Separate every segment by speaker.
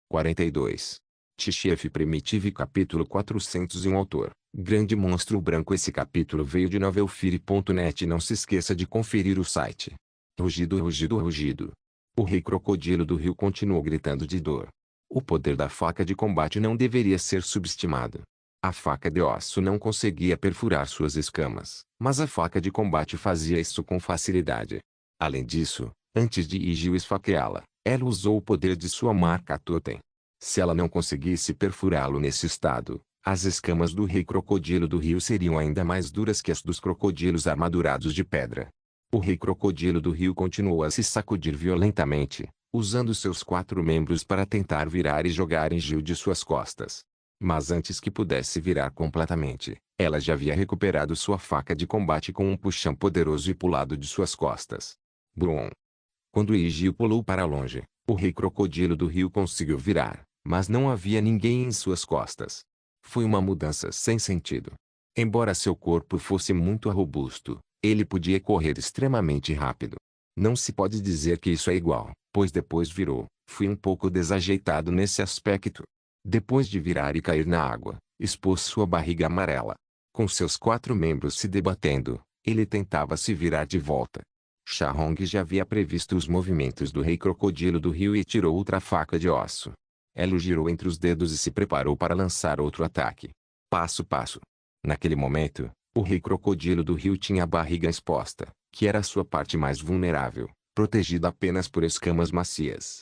Speaker 1: 42. Tchef Primitive Capítulo 401 Autor: Grande Monstro Branco. Esse capítulo veio de novelfire.net. Não se esqueça de conferir o site. Rugido, rugido, rugido. O rei crocodilo do rio continuou gritando de dor. O poder da faca de combate não deveria ser subestimado. A faca de osso não conseguia perfurar suas escamas, mas a faca de combate fazia isso com facilidade. Além disso, antes de Ygil esfaqueá-la, ela usou o poder de sua marca totem. Se ela não conseguisse perfurá-lo nesse estado, as escamas do rei crocodilo do rio seriam ainda mais duras que as dos crocodilos armadurados de pedra. O rei crocodilo do rio continuou a se sacudir violentamente, usando seus 4 membros para tentar virar e jogar Ygil de suas costas. Mas antes que pudesse virar completamente, ela já havia recuperado sua faca de combate com um puxão poderoso e pulado de suas costas. Brum! Quando Ygil pulou para longe, o rei crocodilo do rio conseguiu virar, mas não havia ninguém em suas costas. Foi uma mudança sem sentido. Embora seu corpo fosse muito robusto, ele podia correr extremamente rápido. Não se pode dizer que isso é igual, pois depois virou. Fui um pouco desajeitado nesse aspecto. Depois de virar e cair na água, expôs sua barriga amarela. Com seus 4 membros se debatendo, ele tentava se virar de volta. Shahong já havia previsto os movimentos do rei crocodilo do rio e tirou outra faca de osso. Ela girou entre os dedos e se preparou para lançar outro ataque. Passo, passo. Naquele momento, o rei crocodilo do rio tinha a barriga exposta, que era a sua parte mais vulnerável, protegida apenas por escamas macias.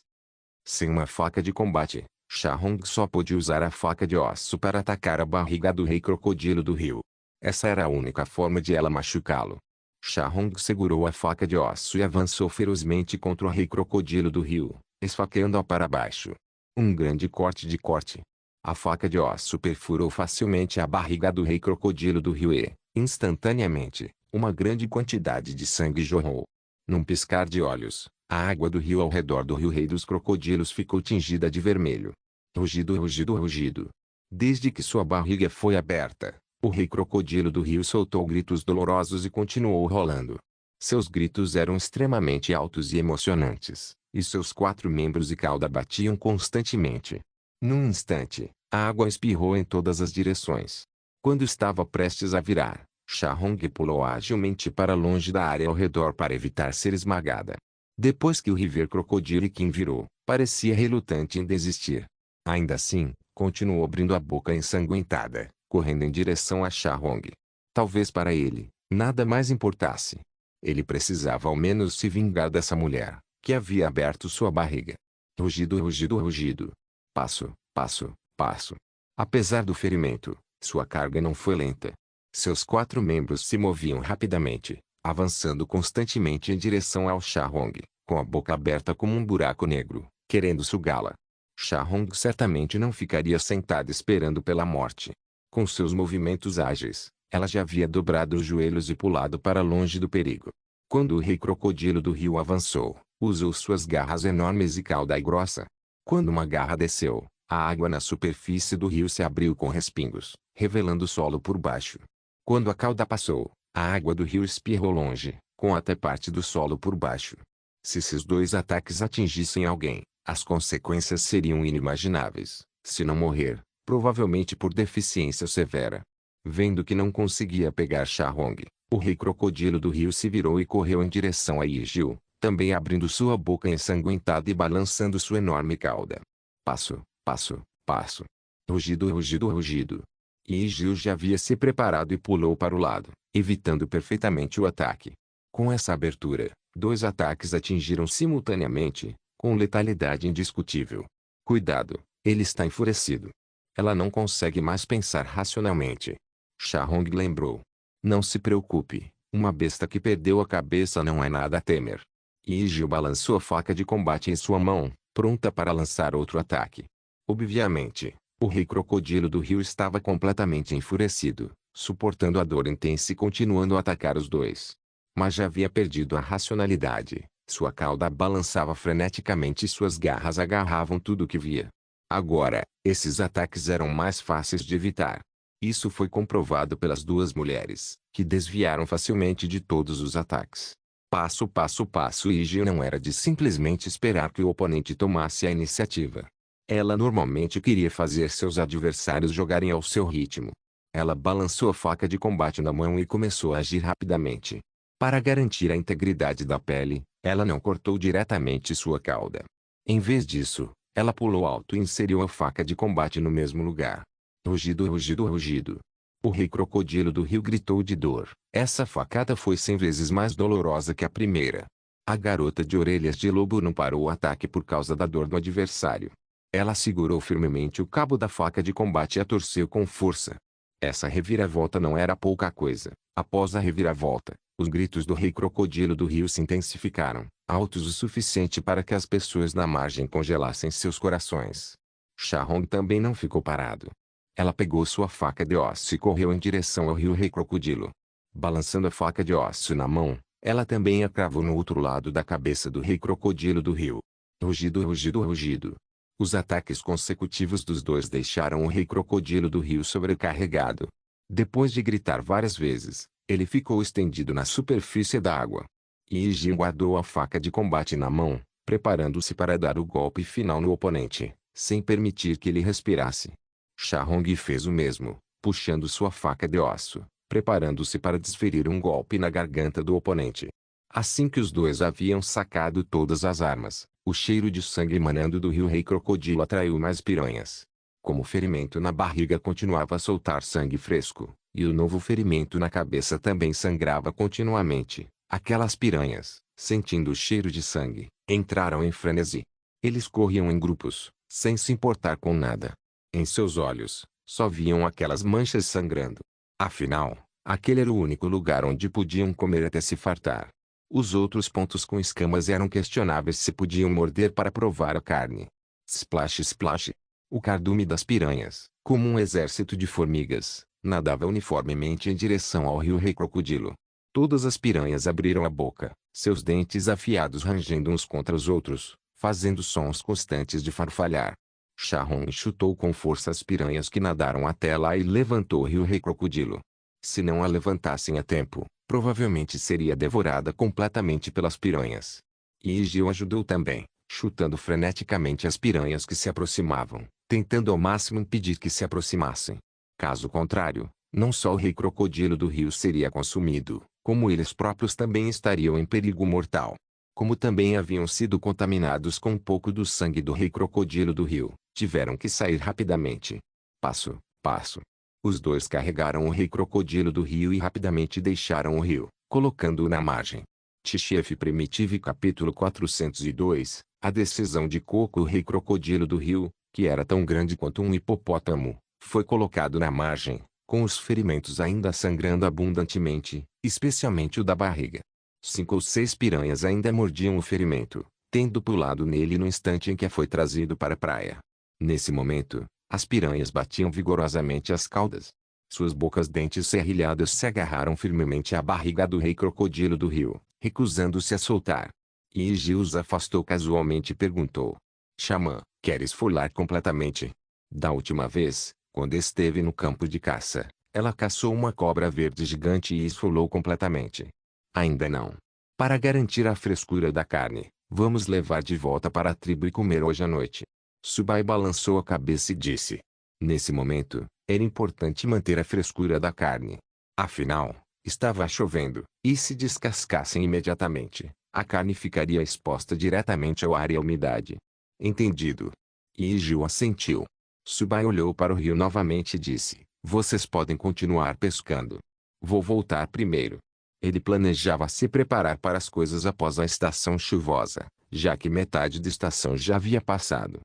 Speaker 1: Sem uma faca de combate, Shahong só pôde usar a faca de osso para atacar a barriga do rei crocodilo do rio. Essa era a única forma de ela machucá-lo. Shahong segurou a faca de osso e avançou ferozmente contra o rei crocodilo do rio, esfaqueando-a para baixo. Um grande corte de corte. A faca de osso perfurou facilmente a barriga do rei crocodilo do rio e, instantaneamente, uma grande quantidade de sangue jorrou. Num piscar de olhos, a água do rio ao redor do rio rei dos crocodilos ficou tingida de vermelho. Rugido, rugido, rugido. Desde que sua barriga foi aberta, o rei crocodilo do rio soltou gritos dolorosos e continuou rolando. Seus gritos eram extremamente altos e emocionantes, e seus 4 membros e cauda batiam constantemente. Num instante, a água espirrou em todas as direções. Quando estava prestes a virar, Shahong pulou agilmente para longe da área ao redor para evitar ser esmagada. Depois que o River Crocodilikin virou, parecia relutante em desistir. Ainda assim, continuou abrindo a boca ensanguentada, correndo em direção a Shahong. Talvez para ele, nada mais importasse. Ele precisava ao menos se vingar dessa mulher, que havia aberto sua barriga. Rugido, rugido, rugido. Passo, passo, passo. Apesar do ferimento, sua carga não foi lenta. Seus 4 membros se moviam rapidamente, avançando constantemente em direção ao Shahong, com a boca aberta como um buraco negro, querendo sugá-la. Shahong certamente não ficaria sentada esperando pela morte. Com seus movimentos ágeis, ela já havia dobrado os joelhos e pulado para longe do perigo. Quando o rei crocodilo do rio avançou, usou suas garras enormes e cauda grossa. Quando uma garra desceu, a água na superfície do rio se abriu com respingos, revelando o solo por baixo. Quando a cauda passou, a água do rio espirrou longe, com até parte do solo por baixo. Se esses 2 ataques atingissem alguém, as consequências seriam inimagináveis. Se não morrer, provavelmente por deficiência severa. Vendo que não conseguia pegar Shahong, o rei crocodilo do rio se virou e correu em direção a Ygil, também abrindo sua boca ensanguentada e balançando sua enorme cauda. Passo, passo, passo. Rugido, rugido, rugido. Ygil já havia se preparado e pulou para o lado, evitando perfeitamente o ataque. Com essa abertura, 2 ataques atingiram simultaneamente, com letalidade indiscutível. Cuidado, ele está enfurecido. Ela não consegue mais pensar racionalmente. Shahong lembrou. Não se preocupe, uma besta que perdeu a cabeça não é nada a temer. Ygil balançou a faca de combate em sua mão, pronta para lançar outro ataque. Obviamente, o rei crocodilo do rio estava completamente enfurecido, suportando a dor intensa e continuando a atacar os 2. Mas já havia perdido a racionalidade. Sua cauda balançava freneticamente e suas garras agarravam tudo o que via. Agora, esses ataques eram mais fáceis de evitar. Isso foi comprovado pelas 2 mulheres, que desviaram facilmente de todos os ataques. Passo, passo, passo. Ygil não era de simplesmente esperar que o oponente tomasse a iniciativa. Ela normalmente queria fazer seus adversários jogarem ao seu ritmo. Ela balançou a faca de combate na mão e começou a agir rapidamente. Para garantir a integridade da pele, ela não cortou diretamente sua cauda. Em vez disso, ela pulou alto e inseriu a faca de combate no mesmo lugar. Rugido, rugido, rugido. O rei crocodilo do rio gritou de dor. Essa facada foi 100 vezes mais dolorosa que a primeira. A garota de orelhas de lobo não parou o ataque por causa da dor do adversário. Ela segurou firmemente o cabo da faca de combate e a torceu com força. Essa reviravolta não era pouca coisa. Após a reviravolta, os gritos do rei crocodilo do rio se intensificaram, altos o suficiente para que as pessoas na margem congelassem seus corações. Shahong também não ficou parado. Ela pegou sua faca de osso e correu em direção ao rio rei crocodilo. Balançando a faca de osso na mão, ela também a cravou no outro lado da cabeça do rei crocodilo do rio. Rugido, rugido, rugido. Os ataques consecutivos dos dois deixaram o rei crocodilo do rio sobrecarregado. Depois de gritar várias vezes, ele ficou estendido na superfície da água. Iji guardou a faca de combate na mão, preparando-se para dar o golpe final no oponente, sem permitir que ele respirasse. Shahong fez o mesmo, puxando sua faca de osso, preparando-se para desferir um golpe na garganta do oponente. Assim que os dois haviam sacado todas as armas, o cheiro de sangue emanando do rio rei crocodilo atraiu mais piranhas. Como o ferimento na barriga continuava a soltar sangue fresco, e o novo ferimento na cabeça também sangrava continuamente, aquelas piranhas, sentindo o cheiro de sangue, entraram em frenesi. Eles corriam em grupos, sem se importar com nada. Em seus olhos, só viam aquelas manchas sangrando. Afinal, aquele era o único lugar onde podiam comer até se fartar. Os outros pontos com escamas eram questionáveis se podiam morder para provar a carne. Splash, splash. O cardume das piranhas, como um exército de formigas, nadava uniformemente em direção ao rio rei crocodilo. Todas as piranhas abriram a boca, seus dentes afiados rangendo uns contra os outros, fazendo sons constantes de farfalhar. Shahong chutou com força as piranhas que nadaram até lá e levantou o rio rei crocodilo. Se não a levantassem a tempo, provavelmente seria devorada completamente pelas piranhas. Iji o ajudou também, chutando freneticamente as piranhas que se aproximavam, tentando ao máximo impedir que se aproximassem. Caso contrário, não só o rei crocodilo do rio seria consumido, como eles próprios também estariam em perigo mortal. Como também haviam sido contaminados com um pouco do sangue do rei crocodilo do rio, tiveram que sair rapidamente. Passo, passo. Os dois carregaram o rei crocodilo do rio e rapidamente deixaram o rio, colocando-o na margem. Tchef Primitive capítulo 402, a decisão de Coco. O rei crocodilo do rio, que era tão grande quanto um hipopótamo, foi colocado na margem, com os ferimentos ainda sangrando abundantemente, especialmente o da barriga. 5 ou 6 piranhas ainda mordiam o ferimento, tendo pulado nele no instante em que foi trazido para a praia. Nesse momento, as piranhas batiam vigorosamente as caudas. Suas bocas dentes serrilhadas se agarraram firmemente à barriga do rei crocodilo do rio, recusando-se a soltar. Iji os afastou casualmente e perguntou: Xamã, quer esfolar completamente? Da última vez, quando esteve no campo de caça, ela caçou uma cobra verde gigante e esfolou completamente. Ainda não. Para garantir a frescura da carne, vamos levar de volta para a tribo e comer hoje à noite. Subai balançou a cabeça e disse. Nesse momento, era importante manter a frescura da carne. Afinal, estava chovendo, e se descascassem imediatamente, a carne ficaria exposta diretamente ao ar e à umidade. Entendido. Iji assentiu. Subai olhou para o rio novamente e disse, vocês podem continuar pescando. Vou voltar primeiro. Ele planejava se preparar para as coisas após a estação chuvosa, já que metade da estação já havia passado.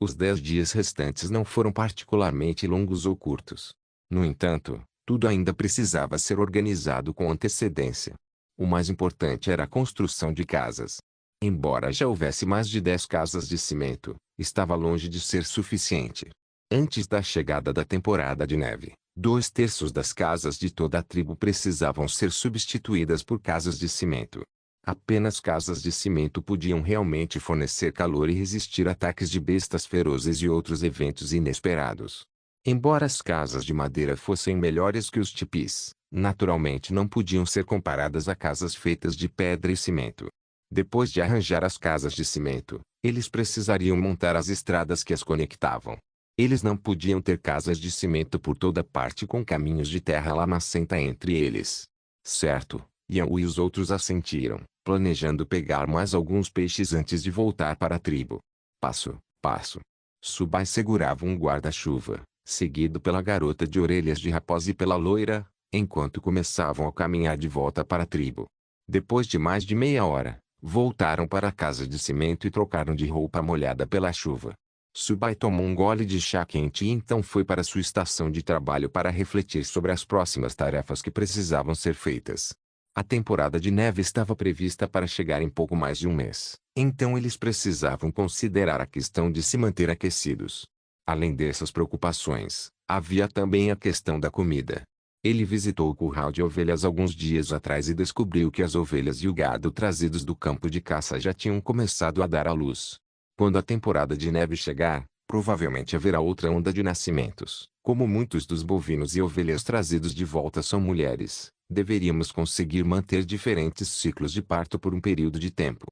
Speaker 1: Os 10 dias restantes não foram particularmente longos ou curtos. No entanto, tudo ainda precisava ser organizado com antecedência. O mais importante era a construção de casas. Embora já houvesse mais de 10 casas de cimento, estava longe de ser suficiente. Antes da chegada da temporada de neve, 2/3 das casas de toda a tribo precisavam ser substituídas por casas de cimento. Apenas casas de cimento podiam realmente fornecer calor e resistir a ataques de bestas ferozes e outros eventos inesperados. Embora as casas de madeira fossem melhores que os tipis, naturalmente não podiam ser comparadas a casas feitas de pedra e cimento. Depois de arranjar as casas de cimento, eles precisariam montar as estradas que as conectavam. Eles não podiam ter casas de cimento por toda parte com caminhos de terra lamacenta entre eles. Certo, Yang e os outros assentiram, planejando pegar mais alguns peixes antes de voltar para a tribo. Passo, passo. Subai segurava um guarda-chuva, seguido pela garota de orelhas de raposa e pela loira, enquanto começavam a caminhar de volta para a tribo. Depois de mais de meia hora, voltaram para a casa de cimento e trocaram de roupa molhada pela chuva. Subai tomou um gole de chá quente e então foi para sua estação de trabalho para refletir sobre as próximas tarefas que precisavam ser feitas. A temporada de neve estava prevista para chegar em pouco mais de um mês, então eles precisavam considerar a questão de se manter aquecidos. Além dessas preocupações, havia também a questão da comida. Ele visitou o curral de ovelhas alguns dias atrás e descobriu que as ovelhas e o gado trazidos do campo de caça já tinham começado a dar à luz. Quando a temporada de neve chegar, provavelmente haverá outra onda de nascimentos. Como muitos dos bovinos e ovelhas trazidos de volta são mulheres, deveríamos conseguir manter diferentes ciclos de parto por um período de tempo.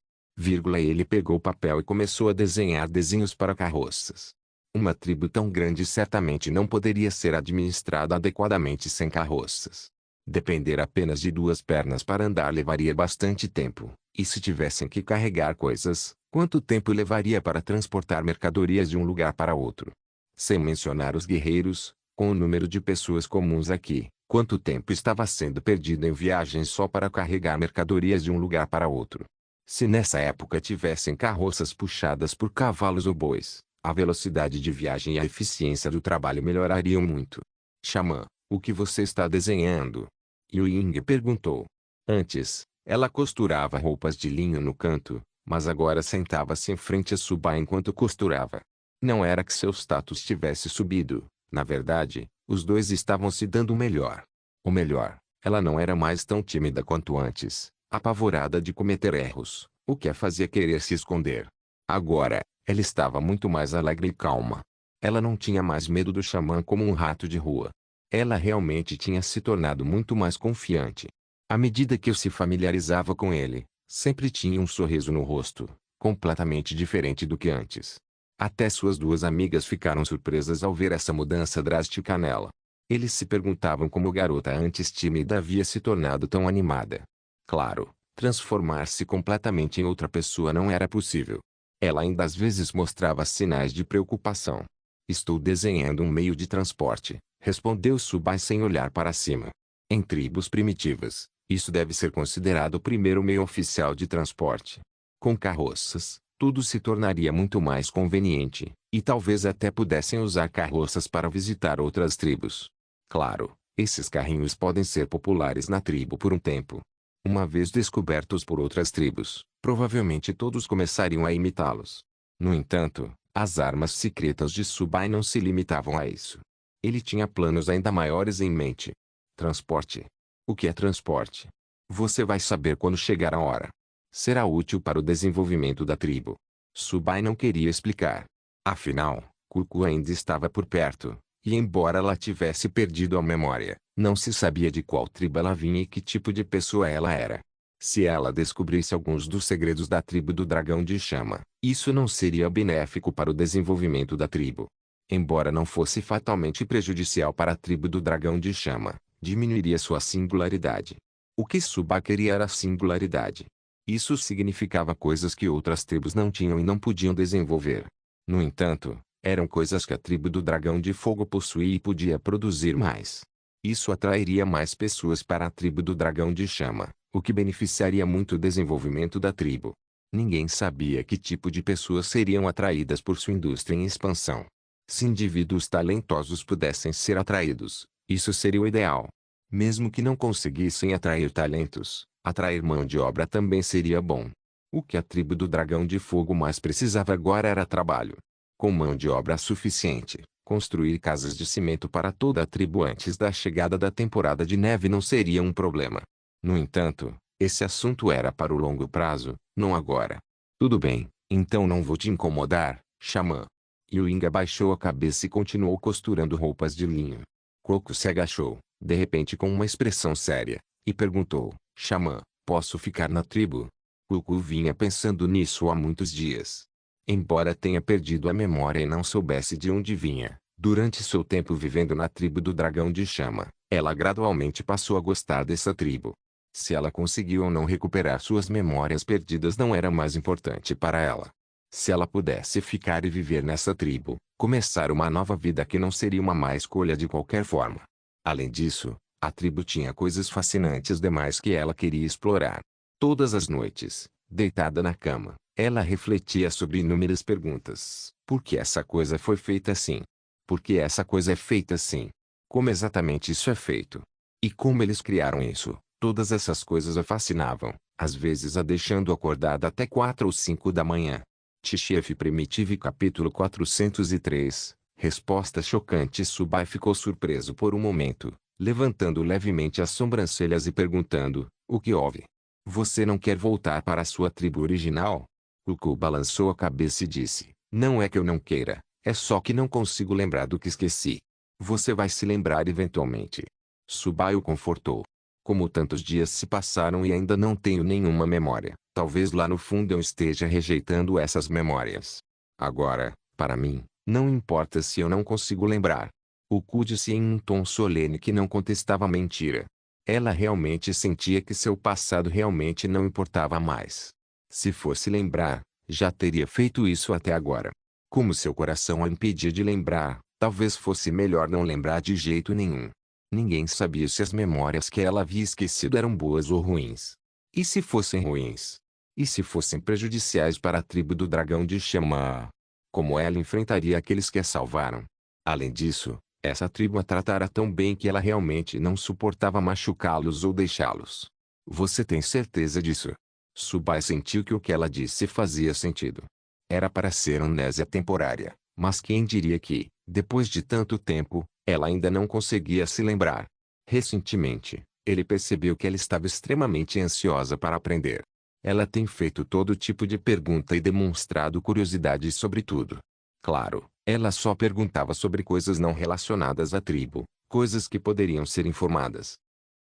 Speaker 1: Ele pegou papel e começou a desenhar desenhos para carroças. Uma tribo tão grande certamente não poderia ser administrada adequadamente sem carroças. Depender apenas de duas pernas para andar levaria bastante tempo, e se tivessem que carregar coisas, quanto tempo levaria para transportar mercadorias de um lugar para outro? Sem mencionar os guerreiros, com o número de pessoas comuns aqui, quanto tempo estava sendo perdido em viagens só para carregar mercadorias de um lugar para outro? Se nessa época tivessem carroças puxadas por cavalos ou bois, a velocidade de viagem e a eficiência do trabalho melhorariam muito. Xamã, o que você está desenhando? Yu Ying perguntou. Antes, ela costurava roupas de linho no canto, mas agora sentava-se em frente a Subai enquanto costurava. Não era que seu status tivesse subido, na verdade, os dois estavam se dando o melhor. O melhor, ela não era mais tão tímida quanto antes, apavorada de cometer erros, o que a fazia querer se esconder. Agora, ela estava muito mais alegre e calma. Ela não tinha mais medo do xamã como um rato de rua. Ela realmente tinha se tornado muito mais confiante. À medida que eu se familiarizava com ele, sempre tinha um sorriso no rosto, completamente diferente do que antes. Até suas duas amigas ficaram surpresas ao ver essa mudança drástica nela. Eles se perguntavam como a garota antes tímida havia se tornado tão animada. Claro, transformar-se completamente em outra pessoa não era possível. Ela ainda às vezes mostrava sinais de preocupação. Estou desenhando um meio de transporte, respondeu Subai sem olhar para cima. Em tribos primitivas, isso deve ser considerado o primeiro meio oficial de transporte. Com carroças, tudo se tornaria muito mais conveniente, e talvez até pudessem usar carroças para visitar outras tribos. Claro, esses carrinhos podem ser populares na tribo por um tempo. Uma vez descobertos por outras tribos, provavelmente todos começariam a imitá-los. No entanto, as armas secretas de Subai não se limitavam a isso. Ele tinha planos ainda maiores em mente. Transporte. O que é transporte? Você vai saber quando chegar a hora. Será útil para o desenvolvimento da tribo. Subai não queria explicar. Afinal, Cucu ainda estava por perto, e embora ela tivesse perdido a memória, não se sabia de qual tribo ela vinha e que tipo de pessoa ela era. Se ela descobrisse alguns dos segredos da tribo do Dragão de Chama, isso não seria benéfico para o desenvolvimento da tribo. Embora não fosse fatalmente prejudicial para a tribo do Dragão de Chama, diminuiria sua singularidade. O que Subai queria era a singularidade. Isso significava coisas que outras tribos não tinham e não podiam desenvolver. No entanto, eram coisas que a tribo do Dragão de Fogo possuía e podia produzir mais. Isso atrairia mais pessoas para a tribo do Dragão de Chama, o que beneficiaria muito o desenvolvimento da tribo. Ninguém sabia que tipo de pessoas seriam atraídas por sua indústria em expansão. Se indivíduos talentosos pudessem ser atraídos, isso seria o ideal. Mesmo que não conseguissem atrair talentos, atrair mão de obra também seria bom. O que a tribo do Dragão de Fogo mais precisava agora era trabalho. Com mão de obra suficiente, construir casas de cimento para toda a tribo antes da chegada da temporada de neve não seria um problema. No entanto, esse assunto era para o longo prazo, não agora. Tudo bem, então não vou te incomodar, xamã. Yuing abaixou a cabeça e continuou costurando roupas de linho. Coco se agachou, de repente com uma expressão séria, e perguntou, xamã, posso ficar na tribo? Cucu vinha pensando nisso há muitos dias. Embora tenha perdido a memória e não soubesse de onde vinha, durante seu tempo vivendo na tribo do Dragão de Chama, ela gradualmente passou a gostar dessa tribo. Se ela conseguiu ou não recuperar suas memórias perdidas não era mais importante para ela. Se ela pudesse ficar e viver nessa tribo, começar uma nova vida que não seria uma má escolha de qualquer forma. Além disso, a tribo tinha coisas fascinantes demais que ela queria explorar. Todas as noites, deitada na cama, ela refletia sobre inúmeras perguntas. Por que essa coisa foi feita assim? Por que essa coisa é feita assim? Como exatamente isso é feito? E como eles criaram isso? Todas essas coisas a fascinavam, às vezes a deixando acordada até 4 ou 5 da manhã. Tchef Primitive capítulo 403. Resposta chocante. Subai ficou surpreso por um momento, levantando levemente as sobrancelhas e perguntando, o que houve? Você não quer voltar para sua tribo original? Cucu balançou a cabeça e disse, não é que eu não queira, é só que não consigo lembrar do que esqueci. Você vai se lembrar eventualmente. Subai o confortou. Como tantos dias se passaram e ainda não tenho nenhuma memória, talvez lá no fundo eu esteja rejeitando essas memórias. Agora, para mim, não importa se eu não consigo lembrar. O Cu disse em um tom solene que não contestava mentira. Ela realmente sentia que seu passado realmente não importava mais. Se fosse lembrar, já teria feito isso até agora. Como seu coração a impedia de lembrar, talvez fosse melhor não lembrar de jeito nenhum. Ninguém sabia se as memórias que ela havia esquecido eram boas ou ruins. E se fossem ruins? E se fossem prejudiciais para a tribo do Dragão de Chama? Como ela enfrentaria aqueles que a salvaram? Além disso, essa tribo a tratara tão bem que ela realmente não suportava machucá-los ou deixá-los. Você tem certeza disso? Subai sentiu que o que ela disse fazia sentido. Era para ser amnésia temporária, mas quem diria que, depois de tanto tempo, ela ainda não conseguia se lembrar. Recentemente, ele percebeu que ela estava extremamente ansiosa para aprender. Ela tem feito todo tipo de pergunta e demonstrado curiosidade sobre tudo. Claro, ela só perguntava sobre coisas não relacionadas à tribo, coisas que poderiam ser informadas.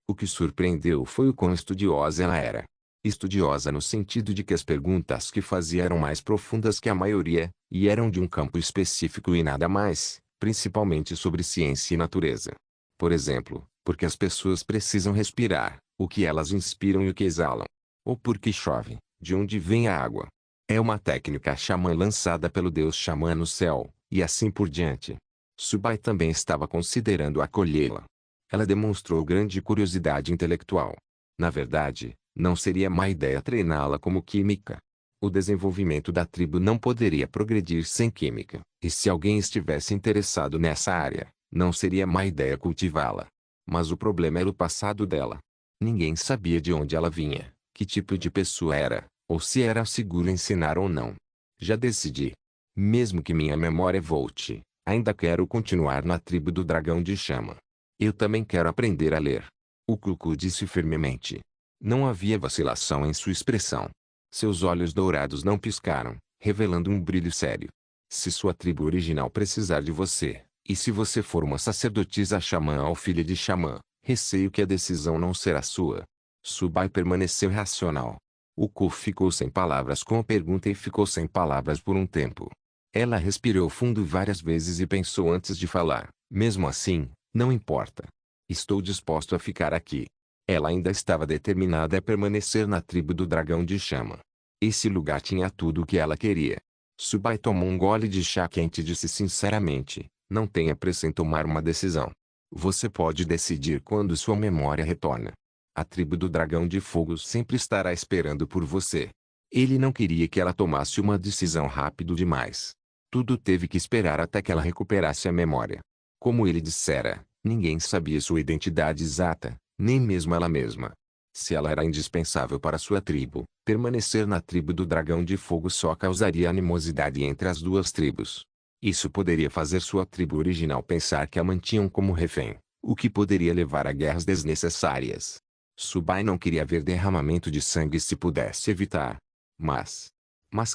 Speaker 1: O que surpreendeu foi o quão estudiosa ela era. Estudiosa no sentido de que as perguntas que fazia eram mais profundas que a maioria, e eram de um campo específico e nada mais, principalmente sobre ciência e natureza. Por exemplo, por que as pessoas precisam respirar, o que elas inspiram e o que exalam. Ou por que chove, de onde vem a água. É uma técnica xamã lançada pelo deus xamã no céu, e assim por diante. Subai também estava considerando acolhê-la. Ela demonstrou grande curiosidade intelectual. Na verdade, não seria má ideia treiná-la como química. O desenvolvimento da tribo não poderia progredir sem química, e se alguém estivesse interessado nessa área, não seria má ideia cultivá-la. Mas o problema era o passado dela. Ninguém sabia de onde ela vinha, que tipo de pessoa era, ou se era seguro ensinar ou não. Já decidi. Mesmo que minha memória volte, ainda quero continuar na tribo do Dragão de Chama. Eu também quero aprender a ler. O Cucu disse firmemente. Não havia vacilação em sua expressão. Seus olhos dourados não piscaram, revelando um brilho sério. Se sua tribo original precisar de você, e se você for uma sacerdotisa xamã ou filha de xamã, receio que a decisão não será sua. Subai permaneceu racional. O Cu ficou sem palavras com a pergunta e ficou sem palavras por um tempo. Ela respirou fundo várias vezes e pensou antes de falar. Mesmo assim, não importa. Estou disposto a ficar aqui. Ela ainda estava determinada a permanecer na tribo do Dragão de Chama. Esse lugar tinha tudo o que ela queria. Subai tomou um gole de chá quente e disse sinceramente, não tenha pressa em tomar uma decisão. Você pode decidir quando sua memória retorna. A tribo do Dragão de Fogo sempre estará esperando por você. Ele não queria que ela tomasse uma decisão rápido demais. Tudo teve que esperar até que ela recuperasse a memória. Como ele dissera, ninguém sabia sua identidade exata, nem mesmo ela mesma. Se ela era indispensável para sua tribo, permanecer na tribo do Dragão de Fogo só causaria animosidade entre as duas tribos. Isso poderia fazer sua tribo original pensar que a mantinham como refém, o que poderia levar a guerras desnecessárias. Subai não queria ver derramamento de sangue se pudesse evitar. Mas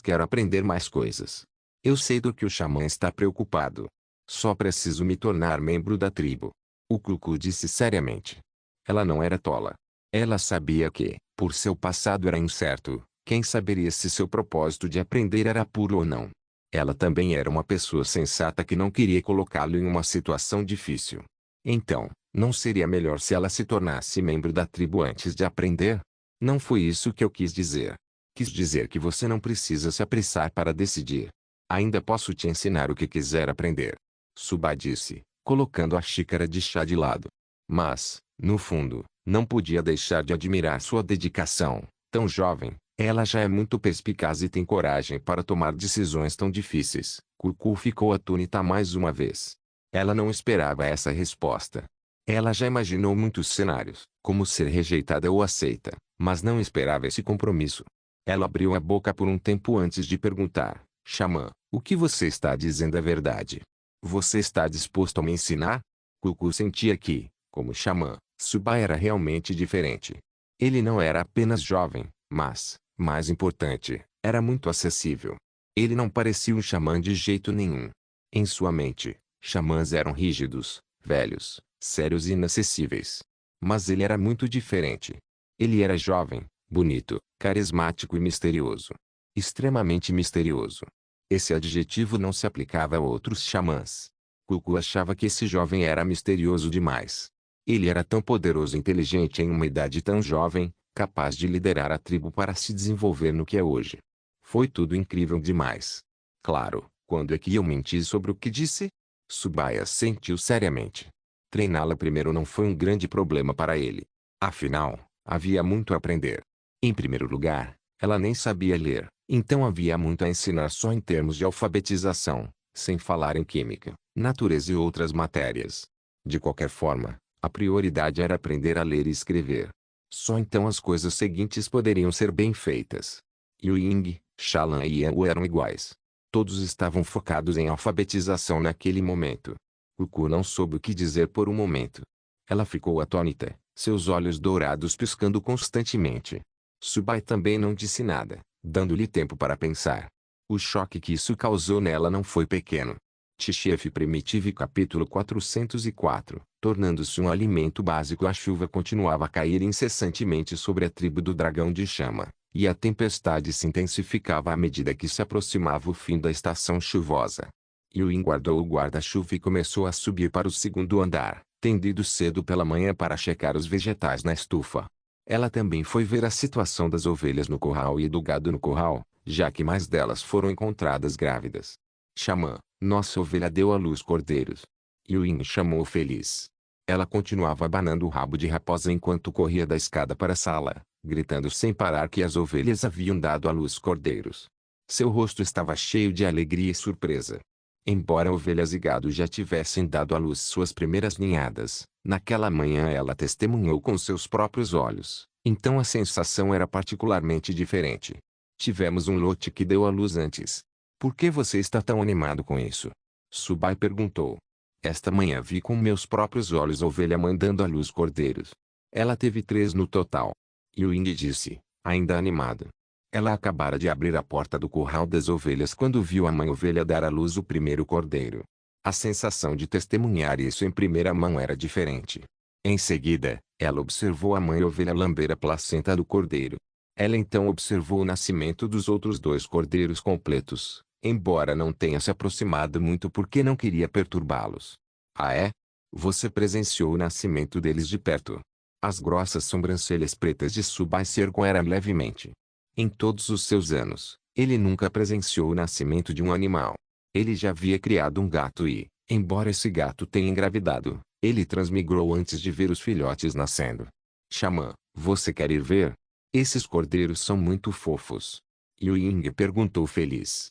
Speaker 1: quero aprender mais coisas. Eu sei do que o xamã está preocupado. Só preciso me tornar membro da tribo. O Cucu disse seriamente. Ela não era tola. Ela sabia que, por seu passado era incerto, Quem saberia se seu propósito de aprender era puro ou não? Ela também era uma pessoa sensata que não queria colocá-lo em uma situação difícil. Então, não seria melhor se ela se tornasse membro da tribo antes de aprender? Não foi isso que eu quis dizer. Quis dizer que você não precisa se apressar para decidir. Ainda posso te ensinar o que quiser aprender. Suba disse, colocando a xícara de chá de lado. Mas, no fundo, não podia deixar de admirar sua dedicação. Tão jovem, ela já é muito perspicaz e tem coragem para tomar decisões tão difíceis. Cucu ficou atônita mais uma vez. Ela não esperava essa resposta. Ela já imaginou muitos cenários, como ser rejeitada ou aceita, mas não esperava esse compromisso. Ela abriu a boca por um tempo antes de perguntar: Xamã, o que você está dizendo é verdade? Você está disposto a me ensinar? Cucu sentia que, como xamã, Suba era realmente diferente. Ele não era apenas jovem, mas, mais importante, era muito acessível. Ele não parecia um xamã de jeito nenhum. Em sua mente, xamãs eram rígidos, velhos, sérios e inacessíveis. Mas ele era muito diferente. Ele era jovem, bonito, carismático e misterioso. Extremamente misterioso. Esse adjetivo não se aplicava a outros xamãs. Cucu achava que esse jovem era misterioso demais. Ele era tão poderoso e inteligente em uma idade tão jovem, capaz de liderar a tribo para se desenvolver no que é hoje. Foi tudo incrível demais. Claro, quando é que eu menti sobre o que disse? Subaya sentiu seriamente. Treiná-la primeiro não foi um grande problema para ele. Afinal, havia muito a aprender. Em primeiro lugar, ela nem sabia ler, então havia muito a ensinar só em termos de alfabetização, sem falar em química, natureza e outras matérias. De qualquer forma, a prioridade era aprender a ler e escrever. Só então as coisas seguintes poderiam ser bem feitas. Yu Ying, Shallan e Yang eram iguais. Todos estavam focados em alfabetização naquele momento. Cucu não soube o que dizer por um momento. Ela ficou atônita, seus olhos dourados piscando constantemente. Subai também não disse nada, dando-lhe tempo para pensar. O choque que isso causou nela não foi pequeno. Tchef Primitive capítulo 404. Tornando-se um alimento básico, a chuva continuava a cair incessantemente sobre a tribo do dragão de chama, e a tempestade se intensificava à medida que se aproximava o fim da estação chuvosa. Yuin guardou o guarda-chuva e começou a subir para o segundo andar, tendo ido cedo pela manhã para checar os vegetais na estufa. Ela também foi ver a situação das ovelhas no curral e do gado no curral, já que mais delas foram encontradas grávidas. Xamã, nossa ovelha deu à luz cordeiros. Yuin chamou feliz. Ela continuava abanando o rabo de raposa enquanto corria da escada para a sala, gritando sem parar que as ovelhas haviam dado à luz cordeiros. Seu rosto estava cheio de alegria e surpresa. Embora ovelhas e gado já tivessem dado à luz suas primeiras ninhadas, naquela manhã ela testemunhou com seus próprios olhos, então a sensação era particularmente diferente. Tivemos um lote que deu à luz antes. Por que você está tão animado com isso? Subai perguntou. Esta manhã vi com meus próprios olhos a ovelha mãe dando à luz cordeiros. Ela teve 3 no total. Yuing disse, ainda animado. Ela acabara de abrir a porta do curral das ovelhas quando viu a mãe ovelha dar à luz o primeiro cordeiro. A sensação de testemunhar isso em primeira mão era diferente. Em seguida, ela observou a mãe ovelha lamber a placenta do cordeiro. Ela então observou o nascimento dos outros 2 cordeiros completos, embora não tenha se aproximado muito porque não queria perturbá-los. Ah é? Você presenciou o nascimento deles de perto. As grossas sobrancelhas pretas de Subai se ergueram levemente. Em todos os seus anos, ele nunca presenciou o nascimento de um animal. Ele já havia criado um gato e, embora esse gato tenha engravidado, ele transmigrou antes de ver os filhotes nascendo. Xamã, você quer ir ver? Esses cordeiros são muito fofos. Yu Ying perguntou feliz.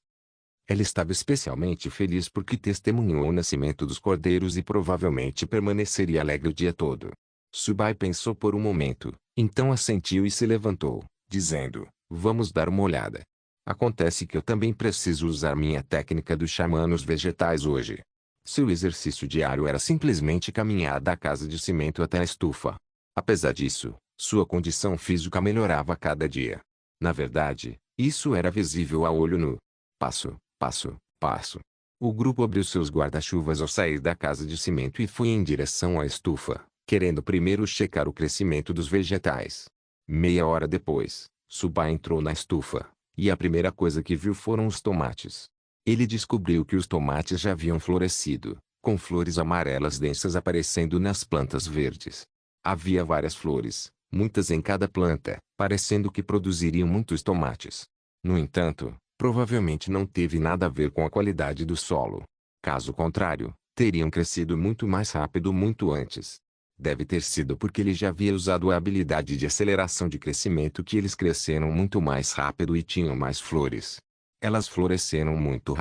Speaker 1: Ela estava especialmente feliz porque testemunhou o nascimento dos cordeiros e provavelmente permaneceria alegre o dia todo. Subai pensou por um momento, então assentiu e se levantou, dizendo, vamos dar uma olhada. Acontece que eu também preciso usar minha técnica do xamã nos vegetais hoje. Seu exercício diário era simplesmente caminhar da casa de cimento até a estufa. Apesar disso, sua condição física melhorava a cada dia. Na verdade, isso era visível a olho nu. Passo, passo, passo. O grupo abriu seus guarda-chuvas ao sair da casa de cimento e foi em direção à estufa, querendo primeiro checar o crescimento dos vegetais. Meia hora depois, Subai entrou na estufa, e a primeira coisa que viu foram os tomates. Ele descobriu que os tomates já haviam florescido, com flores amarelas densas aparecendo nas plantas verdes. Havia várias flores, muitas em cada planta, parecendo que produziriam muitos tomates. No entanto, provavelmente não teve nada a ver com a qualidade do solo. Caso contrário, teriam crescido muito mais rápido muito antes. Deve ter sido porque ele já havia usado a habilidade de aceleração de crescimento que eles cresceram muito mais rápido e tinham mais flores. Elas floresceram muito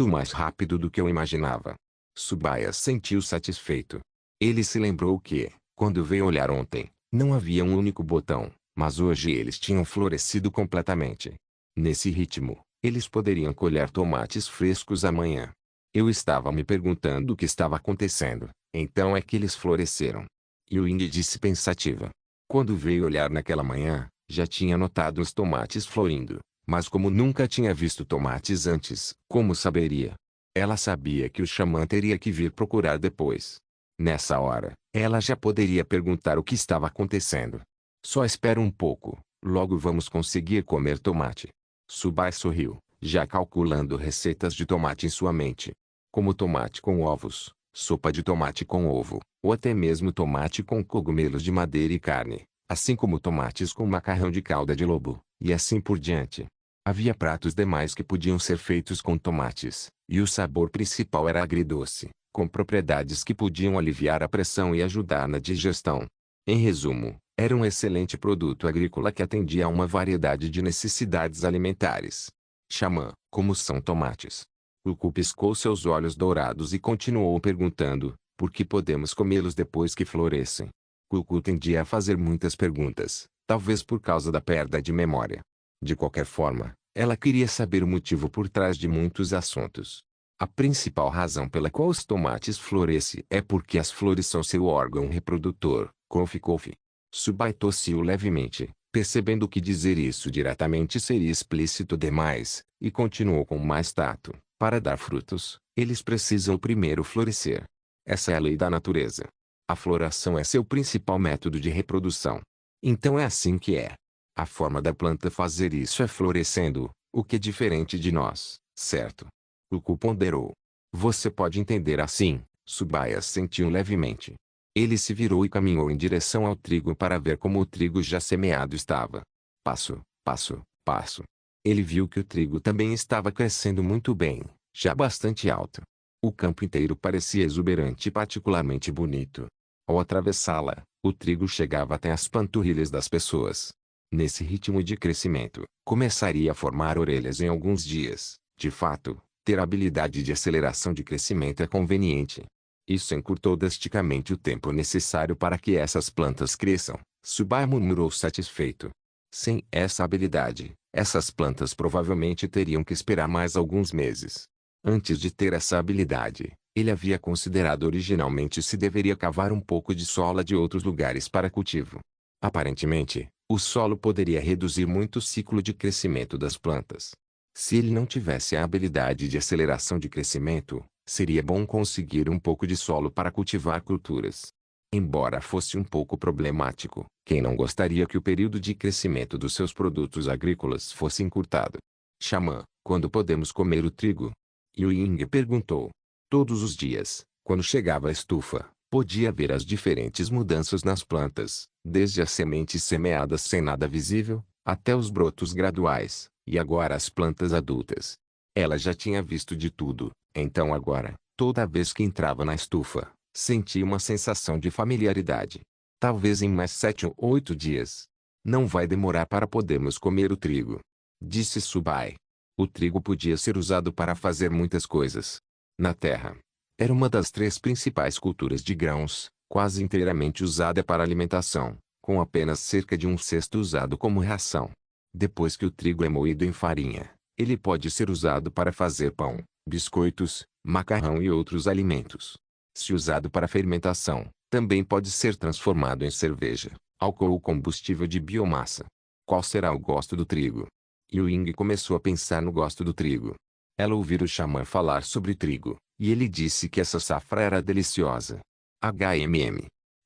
Speaker 1: mais rápido do que eu imaginava. Tsubaya sentiu satisfeito. Ele se lembrou que, quando veio olhar ontem, não havia um único botão, mas hoje eles tinham florescido completamente. Nesse ritmo, eles poderiam colher tomates frescos amanhã. Eu estava me perguntando o que estava acontecendo, então é que eles floresceram. Yuing disse pensativa. Quando veio olhar naquela manhã, já tinha notado os tomates florindo, mas como nunca tinha visto tomates antes, como saberia? Ela sabia que o xamã teria que vir procurar depois. Nessa hora, ela já poderia perguntar o que estava acontecendo. Só espera um pouco, logo vamos conseguir comer tomate. Subai sorriu, já calculando receitas de tomate em sua mente. Como tomate com ovos, sopa de tomate com ovo, ou até mesmo tomate com cogumelos de madeira e carne, assim como tomates com macarrão de cauda de lobo, e assim por diante. Havia pratos demais que podiam ser feitos com tomates, e o sabor principal era agridoce, com propriedades que podiam aliviar a pressão e ajudar na digestão. Em resumo, era um excelente produto agrícola que atendia a uma variedade de necessidades alimentares. Xamã, como são tomates? Cucu piscou seus olhos dourados e continuou perguntando, por que podemos comê-los depois que florescem? Cucu tendia a fazer muitas perguntas, talvez por causa da perda de memória. De qualquer forma, ela queria saber o motivo por trás de muitos assuntos. A principal razão pela qual os tomates florescem é porque as flores são seu órgão reprodutor, Kofi. Subai tossiu levemente, percebendo que dizer isso diretamente seria explícito demais, e continuou com mais tato. Para dar frutos, eles precisam primeiro florescer. Essa é a lei da natureza. A floração é seu principal método de reprodução. Então é assim que é. A forma da planta fazer isso é florescendo, o que é diferente de nós, certo? Cucu ponderou. Você pode entender assim, Tsubaya sentiu levemente. Ele se virou e caminhou em direção ao trigo para ver como o trigo já semeado estava. Passo, passo, passo. Ele viu que o trigo também estava crescendo muito bem, já bastante alto. O campo inteiro parecia exuberante e particularmente bonito. Ao atravessá-la, o trigo chegava até as panturrilhas das pessoas. Nesse ritmo de crescimento, começaria a formar orelhas em alguns dias. De fato, ter habilidade de aceleração de crescimento é conveniente. Isso encurtou drasticamente o tempo necessário para que essas plantas cresçam, Subai murmurou satisfeito. Sem essa habilidade, essas plantas provavelmente teriam que esperar mais alguns meses. Antes de ter essa habilidade, ele havia considerado originalmente se deveria cavar um pouco de sola de outros lugares para cultivo. Aparentemente, o solo poderia reduzir muito o ciclo de crescimento das plantas. Se ele não tivesse a habilidade de aceleração de crescimento, seria bom conseguir um pouco de solo para cultivar culturas. Embora fosse um pouco problemático, quem não gostaria que o período de crescimento dos seus produtos agrícolas fosse encurtado? Xamã, quando podemos comer o trigo? Yuing perguntou. Todos os dias, quando chegava à estufa, podia ver as diferentes mudanças nas plantas, desde as sementes semeadas sem nada visível, até os brotos graduais, e agora as plantas adultas. Ela já tinha visto de tudo, então agora, toda vez que entrava na estufa, sentia uma sensação de familiaridade. Talvez em mais 7 ou 8 dias. Não vai demorar para podermos comer o trigo, disse Subai. O trigo podia ser usado para fazer muitas coisas. Na terra, era uma das 3 principais culturas de grãos, quase inteiramente usada para alimentação, com apenas cerca de 1/6 usado como ração. Depois que o trigo é moído em farinha, ele pode ser usado para fazer pão, biscoitos, macarrão e outros alimentos. Se usado para fermentação, também pode ser transformado em cerveja, álcool ou combustível de biomassa. Qual será o gosto do trigo? Yuing começou a pensar no gosto do trigo. Ela ouviu o xamã falar sobre trigo, e ele disse que essa safra era deliciosa.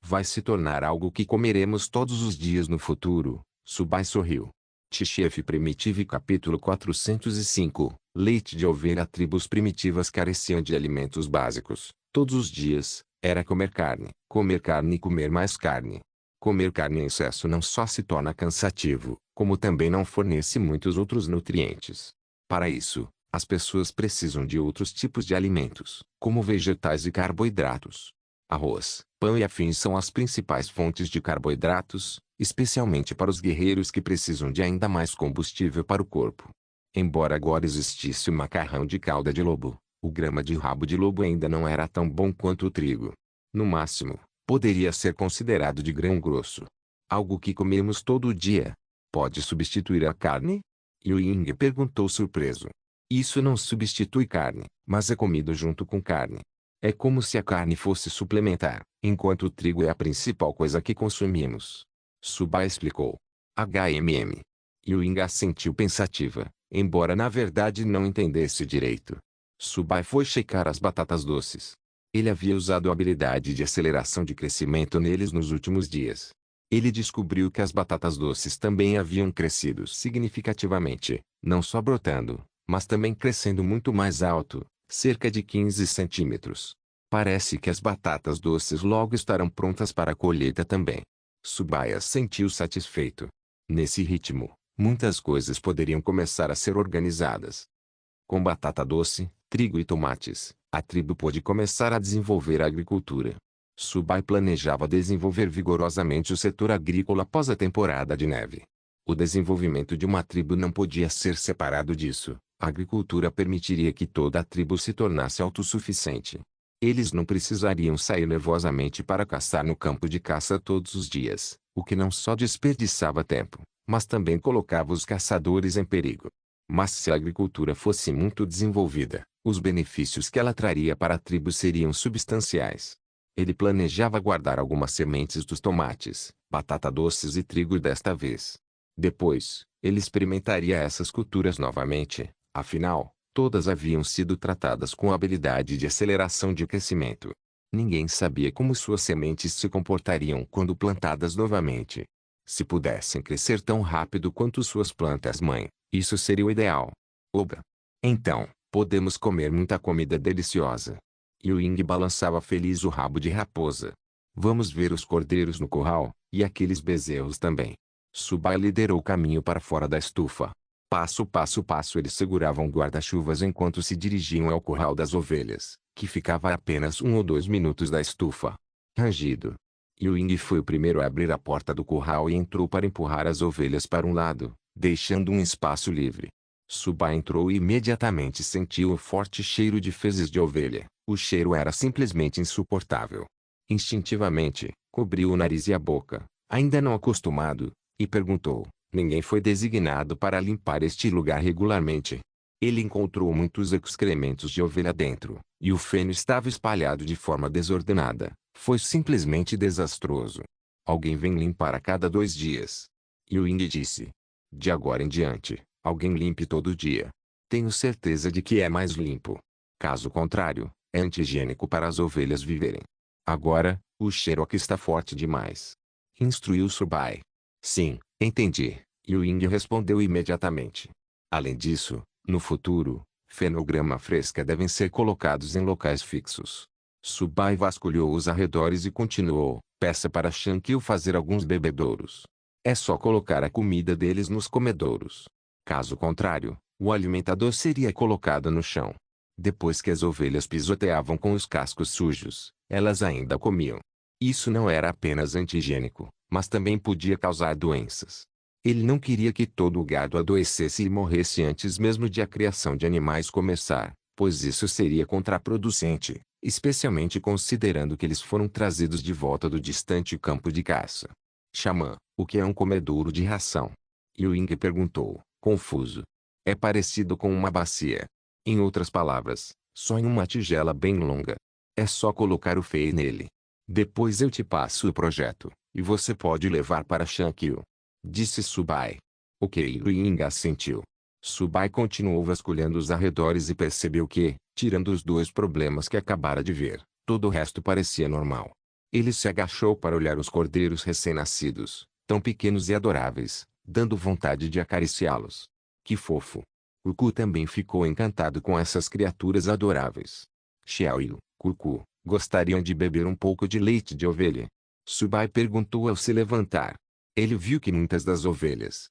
Speaker 1: Vai se tornar algo que comeremos todos os dias no futuro, Subai sorriu. Tchef Primitive Capítulo 405 Leite de ovelha. Tribos primitivas careciam de alimentos básicos. Todos os dias, era comer carne e comer mais carne. Comer carne em excesso não só se torna cansativo, como também não fornece muitos outros nutrientes. Para isso, as pessoas precisam de outros tipos de alimentos, como vegetais e carboidratos. Arroz, pão e afins são as principais fontes de carboidratos, especialmente para os guerreiros que precisam de ainda mais combustível para o corpo. Embora agora existisse o macarrão de cauda de lobo, o grama de rabo de lobo ainda não era tão bom quanto o trigo. No máximo, poderia ser considerado de grão grosso. Algo que comemos todo dia. Pode substituir a carne? Ying perguntou surpreso. Isso não substitui carne, mas é comido junto com carne. É como se a carne fosse suplementar, enquanto o trigo é a principal coisa que consumimos. Subai explicou. Ying assentiu pensativa, embora na verdade não entendesse direito. Subai foi checar as batatas doces. Ele havia usado a habilidade de aceleração de crescimento neles nos últimos dias. Ele descobriu que as batatas doces também haviam crescido significativamente, não só brotando, mas também crescendo muito mais alto, cerca de 15 centímetros. Parece que as batatas doces logo estarão prontas para a colheita também. Subaya sentiu satisfeito. Nesse ritmo, muitas coisas poderiam começar a ser organizadas. Com batata doce, trigo e tomates, a tribo pôde começar a desenvolver a agricultura. Subai planejava desenvolver vigorosamente o setor agrícola após a temporada de neve. O desenvolvimento de uma tribo não podia ser separado disso. A agricultura permitiria que toda a tribo se tornasse autossuficiente. Eles não precisariam sair nervosamente para caçar no campo de caça todos os dias, o que não só desperdiçava tempo, mas também colocava os caçadores em perigo. Mas se a agricultura fosse muito desenvolvida, os benefícios que ela traria para a tribo seriam substanciais. Ele planejava guardar algumas sementes dos tomates, batata doces e trigo desta vez. Depois, ele experimentaria essas culturas novamente. Afinal, todas haviam sido tratadas com habilidade de aceleração de crescimento. Ninguém sabia como suas sementes se comportariam quando plantadas novamente. Se pudessem crescer tão rápido quanto suas plantas-mãe, isso seria o ideal. Oba! Então, podemos comer muita comida deliciosa. Ying balançava feliz o rabo de raposa. Vamos ver os cordeiros no curral, e aqueles bezerros também. Subai liderou o caminho para fora da estufa. Passo eles seguravam guarda-chuvas enquanto se dirigiam ao curral das ovelhas, que ficava a apenas 1 ou 2 minutos da estufa. Rangido. Ying foi o primeiro a abrir a porta do curral e entrou para empurrar as ovelhas para um lado, deixando um espaço livre. Subai entrou e imediatamente sentiu o forte cheiro de fezes de ovelha. O cheiro era simplesmente insuportável. Instintivamente, cobriu o nariz e a boca, ainda não acostumado, e perguntou: ninguém foi designado para limpar este lugar regularmente? Ele encontrou muitos excrementos de ovelha dentro, e o feno estava espalhado de forma desordenada. Foi simplesmente desastroso. Alguém vem limpar a cada 2 dias. Ying disse. De agora em diante, alguém limpe todo dia. Tenho certeza de que é mais limpo. Caso contrário, é anti-higiênico para as ovelhas viverem. Agora, o cheiro aqui está forte demais. Instruiu Subai. Sim, entendi. Ying respondeu imediatamente. Além disso, no futuro, fenograma fresca devem ser colocados em locais fixos. Subai vasculhou os arredores e continuou: peça para Shankil fazer alguns bebedouros. É só colocar a comida deles nos comedouros. Caso contrário, o alimentador seria colocado no chão. Depois que as ovelhas pisoteavam com os cascos sujos, elas ainda comiam. Isso não era apenas anti-higiênico, mas também podia causar doenças. Ele não queria que todo o gado adoecesse e morresse antes mesmo de a criação de animais começar, pois isso seria contraproducente, especialmente considerando que eles foram trazidos de volta do distante campo de caça. Xamã, o que é um comedouro de ração? Ying perguntou, confuso. É parecido com uma bacia. Em outras palavras, só em uma tigela bem longa. É só colocar o fei nele. Depois eu te passo o projeto, e você pode levar para Shankil. Disse Subai. Ok, Ying assentiu. Subai continuou vasculhando os arredores e percebeu que, tirando os 2 problemas que acabara de ver, todo o resto parecia normal. Ele se agachou para olhar os cordeiros recém-nascidos, tão pequenos e adoráveis, dando vontade de acariciá-los. Que fofo! Cucu também ficou encantado com essas criaturas adoráveis. Xiao e Cucu gostariam de beber um pouco de leite de ovelha? Subai perguntou ao se levantar. Ele viu que muitas das ovelhas,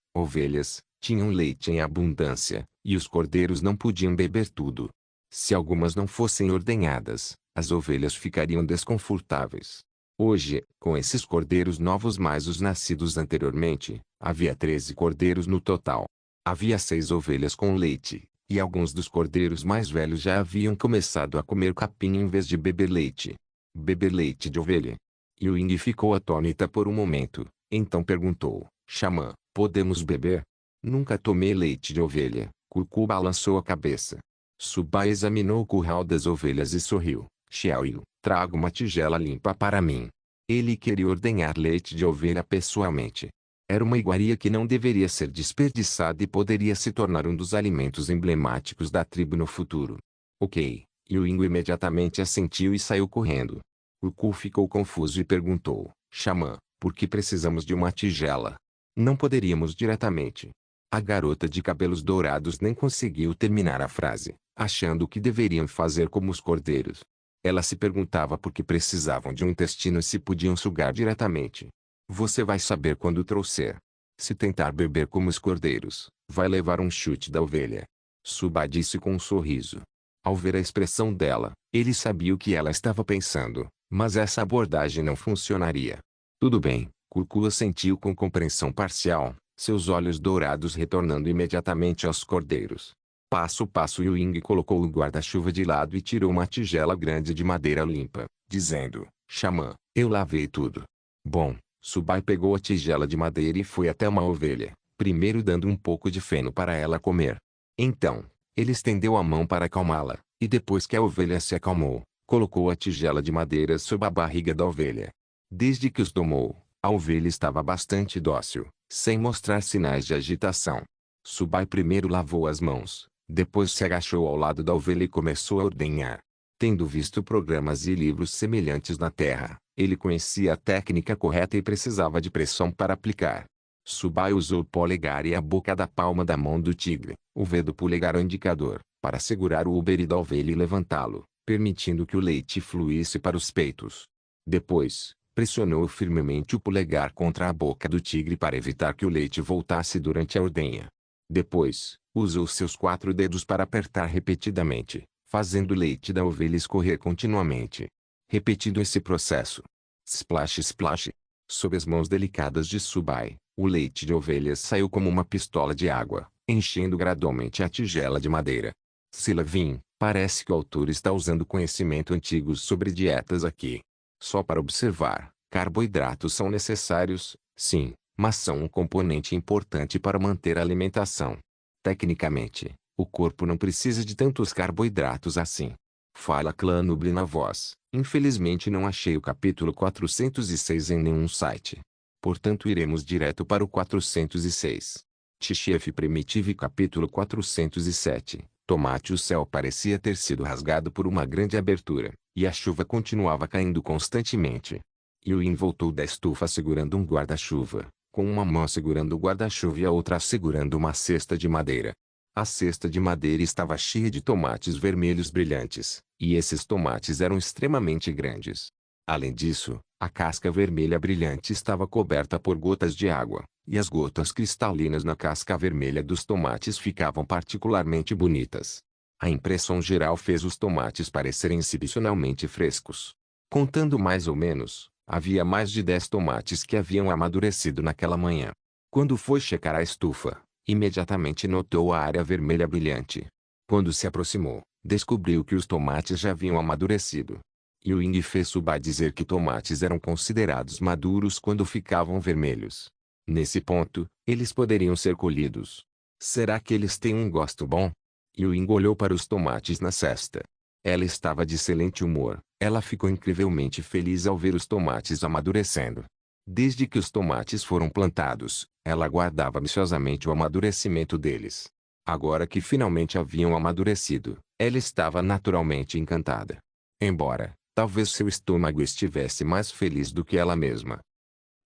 Speaker 1: tinham leite em abundância, e os cordeiros não podiam beber tudo. Se algumas não fossem ordenhadas, as ovelhas ficariam desconfortáveis. Hoje, com esses cordeiros novos mais os nascidos anteriormente, havia 13 cordeiros no total. Havia 6 ovelhas com leite, e alguns dos cordeiros mais velhos já haviam começado a comer capim em vez de beber leite. Beber leite de ovelha? Yuing ficou atônita por um momento, então perguntou, Xamã, podemos beber? Nunca tomei leite de ovelha. Cucu balançou a cabeça. Subai examinou o curral das ovelhas e sorriu. Xiaoyu, traga uma tigela limpa para mim. Ele queria ordenhar leite de ovelha pessoalmente. Era uma iguaria que não deveria ser desperdiçada e poderia se tornar um dos alimentos emblemáticos da tribo no futuro. Ok. Yuing imediatamente assentiu e saiu correndo. Cucu ficou confuso e perguntou, Xamã, por que precisamos de uma tigela? Não poderíamos diretamente. A garota de cabelos dourados nem conseguiu terminar a frase, achando que deveriam fazer como os cordeiros. Ela se perguntava por que precisavam de um intestino e se podiam sugar diretamente. Você vai saber quando trouxer. Se tentar beber como os cordeiros, vai levar um chute da ovelha. Suba disse com um sorriso. Ao ver a expressão dela, ele sabia o que ela estava pensando, mas essa abordagem não funcionaria. Tudo bem, Cucu assentiu com compreensão parcial, seus olhos dourados retornando imediatamente aos cordeiros. Passo a passo Yuing colocou o guarda-chuva de lado e tirou uma tigela grande de madeira limpa, dizendo, Xamã, eu lavei tudo. Bom, Subai pegou a tigela de madeira e foi até uma ovelha, primeiro dando um pouco de feno para ela comer. Então, ele estendeu a mão para acalmá-la, e depois que a ovelha se acalmou, colocou a tigela de madeira sob a barriga da ovelha. Desde que os tomou, a ovelha estava bastante dócil, sem mostrar sinais de agitação. Subai primeiro lavou as mãos, depois se agachou ao lado da ovelha e começou a ordenhar. Tendo visto programas e livros semelhantes na Terra, ele conhecia a técnica correta e precisava de pressão para aplicar. Subai usou o polegar e a boca da palma da mão do tigre, o dedo polegar ao indicador, para segurar o úbere da ovelha e levantá-lo, permitindo que o leite fluísse para os peitos. Depois, pressionou firmemente o polegar contra a boca do tigre para evitar que o leite voltasse durante a ordenha. Depois, usou seus 4 dedos para apertar repetidamente, fazendo o leite da ovelha escorrer continuamente. Repetindo esse processo. Splash splash. Sob as mãos delicadas de Subai, o leite de ovelha saiu como uma pistola de água, enchendo gradualmente a tigela de madeira. Silavin, parece que o autor está usando conhecimento antigo sobre dietas aqui. Só para observar, carboidratos são necessários, sim, mas são um componente importante para manter a alimentação. Tecnicamente, o corpo não precisa de tantos carboidratos assim. Fala Clã Nubli na voz. Infelizmente não achei o capítulo 406 em nenhum site. Portanto iremos direto para o 406. Tchef Primitive capítulo 407. Tomate. O céu parecia ter sido rasgado por uma grande abertura, e a chuva continuava caindo constantemente. Yuin voltou da estufa segurando um guarda-chuva, com uma mão segurando o guarda-chuva e a outra segurando uma cesta de madeira. A cesta de madeira estava cheia de tomates vermelhos brilhantes, e esses tomates eram extremamente grandes. Além disso, a casca vermelha brilhante estava coberta por gotas de água, e as gotas cristalinas na casca vermelha dos tomates ficavam particularmente bonitas. A impressão geral fez os tomates parecerem excepcionalmente frescos. Contando mais ou menos, havia mais de 10 tomates que haviam amadurecido naquela manhã. Quando foi checar a estufa, imediatamente notou a área vermelha brilhante. Quando se aproximou, descobriu que os tomates já haviam amadurecido. Yuing fez Subai dizer que tomates eram considerados maduros quando ficavam vermelhos. Nesse ponto, eles poderiam ser colhidos. Será que eles têm um gosto bom? Yuing olhou para os tomates na cesta. Ela estava de excelente humor. Ela ficou incrivelmente feliz ao ver os tomates amadurecendo. Desde que os tomates foram plantados, ela aguardava ansiosamente o amadurecimento deles. Agora que finalmente haviam amadurecido, ela estava naturalmente encantada. Embora, talvez seu estômago estivesse mais feliz do que ela mesma.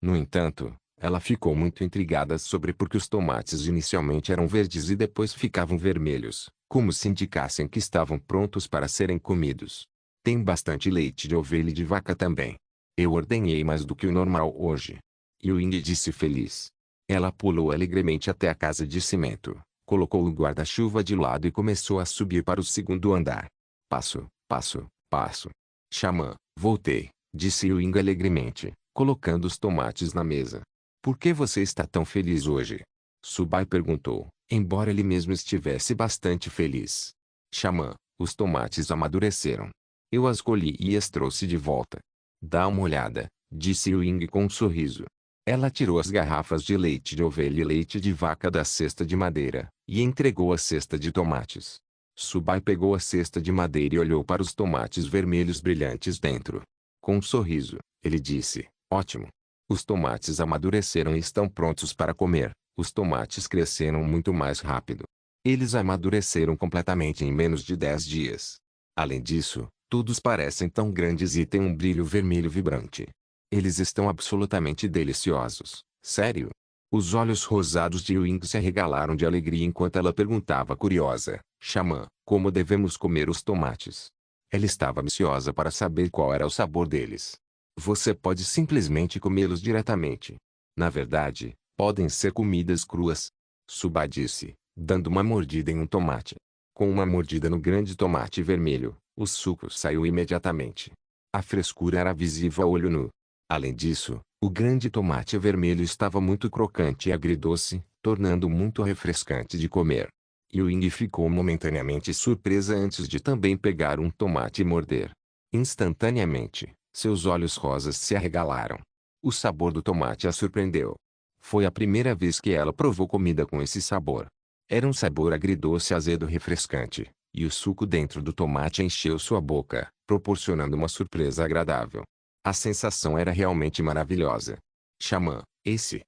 Speaker 1: No entanto, Ela ficou muito intrigada sobre por que os tomates inicialmente eram verdes e depois ficavam vermelhos, como se indicassem que estavam prontos para serem comidos. Tem bastante leite de ovelha e de vaca também. Eu ordenhei mais do que o normal hoje. Ewing disse feliz. Ela pulou alegremente até a casa de cimento, colocou o guarda-chuva de lado e começou a subir para o segundo andar. Passo, passo, passo. Xamã, voltei, disse Ewing alegremente, colocando os tomates na mesa. Por que você está tão feliz hoje? Subai perguntou, embora ele mesmo estivesse bastante feliz. Xamã, os tomates amadureceram. Eu as colhi e as trouxe de volta. Dá uma olhada, disse Ewing com um sorriso. Ela tirou as garrafas de leite de ovelha e leite de vaca da cesta de madeira, e entregou a cesta de tomates. Subai pegou a cesta de madeira e olhou para os tomates vermelhos brilhantes dentro. Com um sorriso, ele disse, ótimo. Os tomates amadureceram e estão prontos para comer. Os tomates cresceram muito mais rápido. Eles amadureceram completamente em menos de 10 dias. Além disso, todos parecem tão grandes e têm um brilho vermelho vibrante. Eles estão absolutamente deliciosos. Sério? Os olhos rosados de Ewing se arregalaram de alegria enquanto ela perguntava curiosa, Xamã, como devemos comer os tomates? Ela estava ansiosa para saber qual era o sabor deles. Você pode simplesmente comê-los diretamente. Na verdade, podem ser comidas cruas. Suba disse, dando uma mordida em um tomate. Com uma mordida no grande tomate vermelho, o suco saiu imediatamente. A frescura era visível a olho nu. Além disso, o grande tomate vermelho estava muito crocante e agridoce, tornando muito refrescante de comer. Ewing ficou momentaneamente surpresa antes de também pegar um tomate e morder. Instantaneamente, seus olhos rosas se arregalaram. O sabor do tomate a surpreendeu. Foi a primeira vez que ela provou comida com esse sabor. Era um sabor agridoce azedo refrescante, e o suco dentro do tomate encheu sua boca, proporcionando uma surpresa agradável. A sensação era realmente maravilhosa. Xamã, esse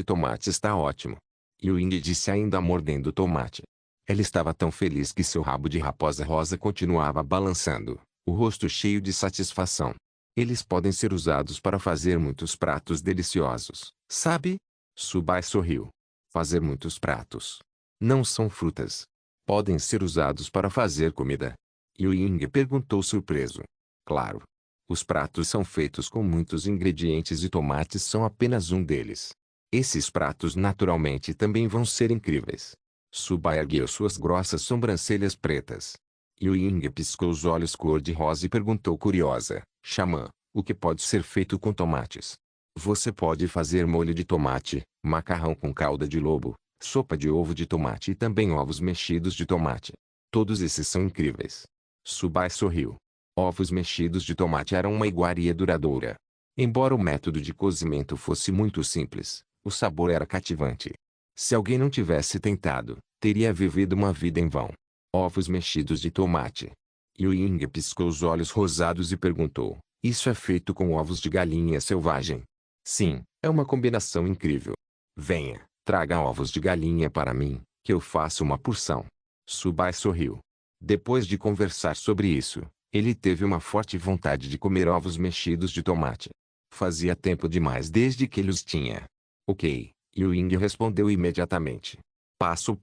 Speaker 1: tomate está ótimo. Ewing disse ainda mordendo o tomate. Ela estava tão feliz que seu rabo de raposa rosa continuava balançando, o rosto cheio de satisfação. Eles podem ser usados para fazer muitos pratos deliciosos, sabe? Subai sorriu. Fazer muitos pratos. Não são frutas. Podem ser usados para fazer comida. Ewing perguntou surpreso. Claro. Os pratos são feitos com muitos ingredientes e tomates são apenas um deles. Esses pratos naturalmente também vão ser incríveis. Subai ergueu suas grossas sobrancelhas pretas. Ewing piscou os olhos cor-de-rosa e perguntou curiosa, Xamã, o que pode ser feito com tomates? Você pode fazer molho de tomate, macarrão com calda de lobo, sopa de ovo de tomate e também ovos mexidos de tomate. Todos esses são incríveis. Subai sorriu. Ovos mexidos de tomate eram uma iguaria duradoura. Embora o método de cozimento fosse muito simples, o sabor era cativante. Se alguém não tivesse tentado, teria vivido uma vida em vão. Ovos mexidos de tomate. Ewing piscou os olhos rosados e perguntou, isso é feito com ovos de galinha selvagem? Sim, é uma combinação incrível. Venha, traga ovos de galinha para mim, que eu faço uma porção. Subai sorriu. Depois de conversar sobre isso, ele teve uma forte vontade de comer ovos mexidos de tomate. Fazia tempo demais desde que ele os tinha. Ok, Ewing respondeu imediatamente. Passo.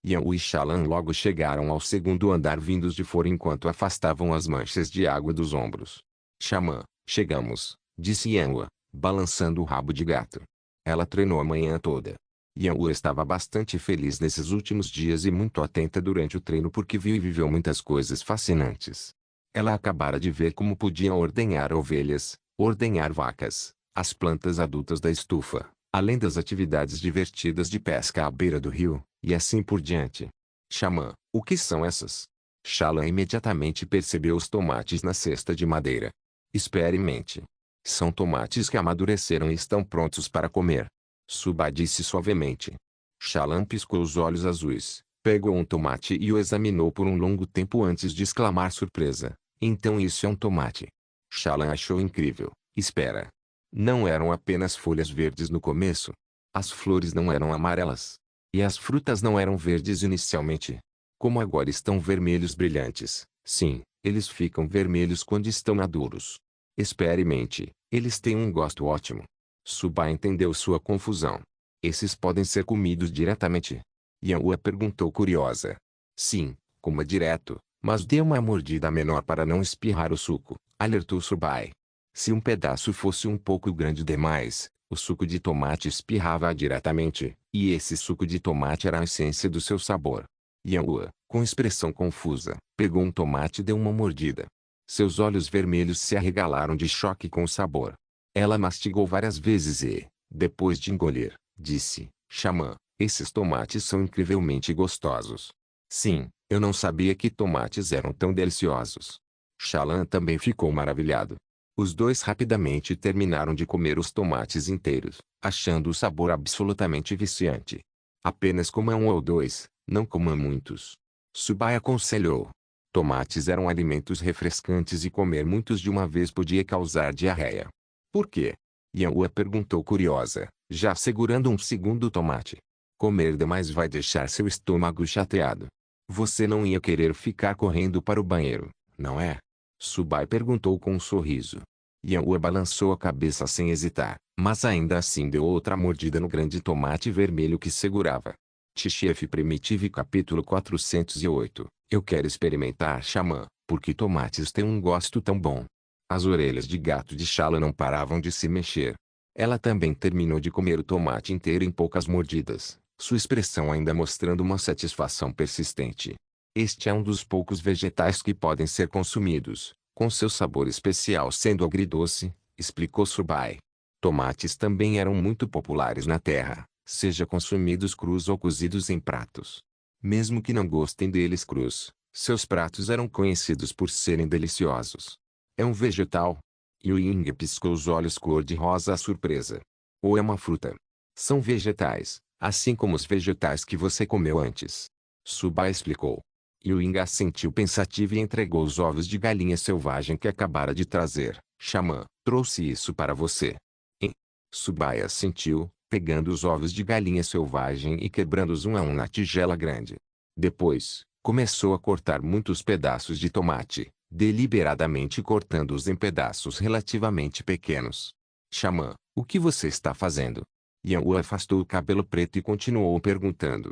Speaker 1: Yan e Xalan logo chegaram ao segundo andar vindos de fora enquanto afastavam as manchas de água dos ombros. Xamã, chegamos, disse Yanhua, balançando o rabo de gato. Ela treinou a manhã toda. Yanhua estava bastante feliz nesses últimos dias e muito atenta durante o treino porque viu e viveu muitas coisas fascinantes. Ela acabara de ver como podiam ordenhar ovelhas, ordenhar vacas, as plantas adultas da estufa, além das atividades divertidas de pesca à beira do rio, e assim por diante. Xamã, o que são essas? Xalan imediatamente percebeu os tomates na cesta de madeira. Experimente. São tomates que amadureceram e estão prontos para comer. Suba disse suavemente. Xalan piscou os olhos azuis, pegou um tomate e o examinou por um longo tempo antes de exclamar surpresa. Então isso é um tomate. Xalan achou incrível. Espera. Não eram apenas folhas verdes no começo? As flores não eram amarelas. E as frutas não eram verdes inicialmente. Como agora estão vermelhos brilhantes, sim, eles ficam vermelhos quando estão maduros. Experimente, eles têm um gosto ótimo. Subai entendeu sua confusão. Esses podem ser comidos diretamente? Yanhua perguntou curiosa. Sim, coma direto, mas dê uma mordida menor para não espirrar o suco, alertou Subai. Se um pedaço fosse um pouco grande demais, o suco de tomate espirrava diretamente, e esse suco de tomate era a essência do seu sabor. Yanhua, com expressão confusa, pegou um tomate e deu uma mordida. Seus olhos vermelhos se arregalaram de choque com o sabor. Ela mastigou várias vezes e, depois de engolir, disse: Xamã, esses tomates são incrivelmente gostosos. Sim, eu não sabia que tomates eram tão deliciosos. Xalan também ficou maravilhado. Os dois rapidamente terminaram de comer os tomates inteiros, achando o sabor absolutamente viciante. Apenas coma um ou dois, não coma muitos. Subai aconselhou. Tomates eram alimentos refrescantes e comer muitos de uma vez podia causar diarreia. Por quê? Yanhua perguntou curiosa, já segurando um segundo tomate. Comer demais vai deixar seu estômago chateado. Você não ia querer ficar correndo para o banheiro, não é? Subai perguntou com um sorriso. Yanhua balançou a cabeça sem hesitar, mas ainda assim deu outra mordida no grande tomate vermelho que segurava. T-Chef Primitive Capítulo 408. Eu quero experimentar Xamã, porque tomates têm um gosto tão bom. As orelhas de gato de Xala não paravam de se mexer. Ela também terminou de comer o tomate inteiro em poucas mordidas, sua expressão ainda mostrando uma satisfação persistente. Este é um dos poucos vegetais que podem ser consumidos, com seu sabor especial sendo agridoce, explicou Subai. Tomates também eram muito populares na terra, seja consumidos crus ou cozidos em pratos. Mesmo que não gostem deles crus, seus pratos eram conhecidos por serem deliciosos. É um vegetal? Yu Ying piscou os olhos cor-de-rosa à surpresa. Ou é uma fruta? São vegetais, assim como os vegetais que você comeu antes. Subai explicou. Yu Ying assentiu pensativo e entregou os ovos de galinha selvagem que acabara de trazer. Xamã, trouxe isso para você. Subai assentiu, pegando os ovos de galinha selvagem e quebrando-os um a um na tigela grande. Depois, começou a cortar muitos pedaços de tomate, deliberadamente cortando-os em pedaços relativamente pequenos. Xamã, o que você está fazendo? Yanhua afastou o cabelo preto e continuou perguntando.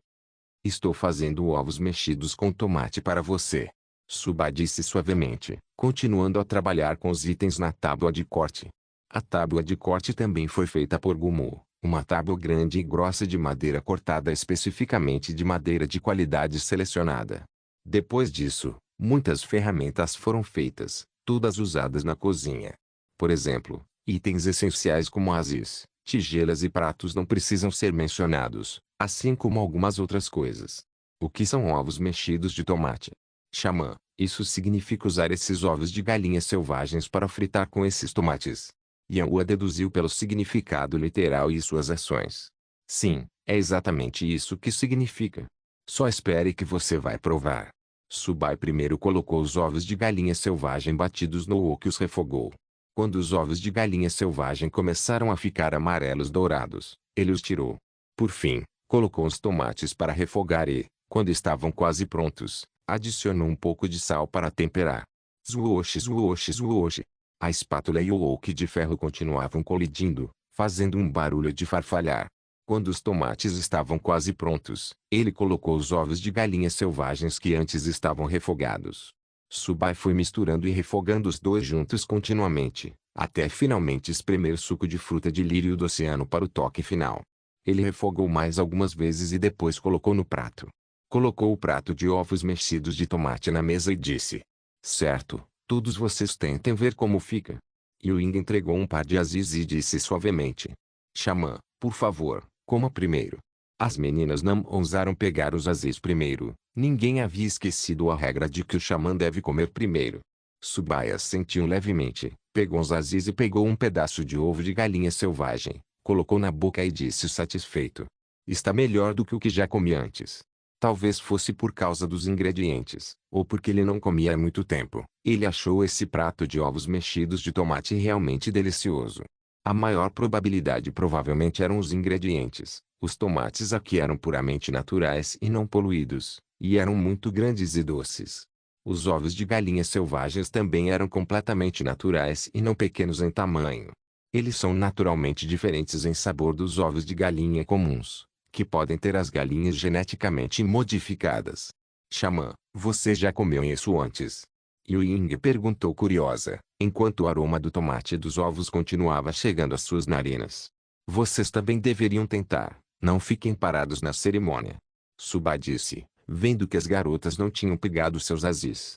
Speaker 1: Estou fazendo ovos mexidos com tomate para você. Subai disse suavemente, continuando a trabalhar com os itens na tábua de corte. A tábua de corte também foi feita por Gumu, uma tábua grande e grossa de madeira cortada especificamente de madeira de qualidade selecionada. Depois disso, muitas ferramentas foram feitas, todas usadas na cozinha. Por exemplo, itens essenciais como azis, tigelas e pratos não precisam ser mencionados, assim como algumas outras coisas. O que são ovos mexidos de tomate? Xamã, isso significa usar esses ovos de galinha selvagens para fritar com esses tomates. Yanhua deduziu pelo significado literal e suas ações. Sim, é exatamente isso que significa. Só espere que você vai provar. Subai primeiro colocou os ovos de galinha selvagem batidos no wok e os refogou. Quando os ovos de galinha selvagem começaram a ficar amarelos dourados, ele os tirou. Por fim, colocou os tomates para refogar e, quando estavam quase prontos, adicionou um pouco de sal para temperar. Zwoosh, zwoosh, zwoosh. A espátula e o wok de ferro continuavam colidindo, fazendo um barulho de farfalhar. Quando os tomates estavam quase prontos, ele colocou os ovos de galinha selvagens que antes estavam refogados. Subai foi misturando e refogando os dois juntos continuamente, até finalmente espremer suco de fruta de lírio do oceano para o toque final. Ele refogou mais algumas vezes e depois colocou no prato. Colocou o prato de ovos mexidos de tomate na mesa e disse: Certo, todos vocês tentem ver como fica. Yu Ying entregou um par de azis e disse suavemente: Xamã, por favor, coma primeiro. As meninas não ousaram pegar os azis primeiro. Ninguém havia esquecido a regra de que o xamã deve comer primeiro. Subai assentiu levemente, pegou os azis e pegou um pedaço de ovo de galinha selvagem, colocou na boca e disse satisfeito: Está melhor do que o que já comi antes. Talvez fosse por causa dos ingredientes, ou porque ele não comia há muito tempo. Ele achou esse prato de ovos mexidos de tomate realmente delicioso. A maior probabilidade provavelmente eram os ingredientes. Os tomates aqui eram puramente naturais e não poluídos, e eram muito grandes e doces. Os ovos de galinha selvagens também eram completamente naturais e não pequenos em tamanho. Eles são naturalmente diferentes em sabor dos ovos de galinha comuns, que podem ter as galinhas geneticamente modificadas. Xamã, você já comeu isso antes? Yu-Ying perguntou curiosa, enquanto o aroma do tomate e dos ovos continuava chegando às suas narinas. Vocês também deveriam tentar, não fiquem parados na cerimônia. Suba disse, vendo que as garotas não tinham pegado seus azis.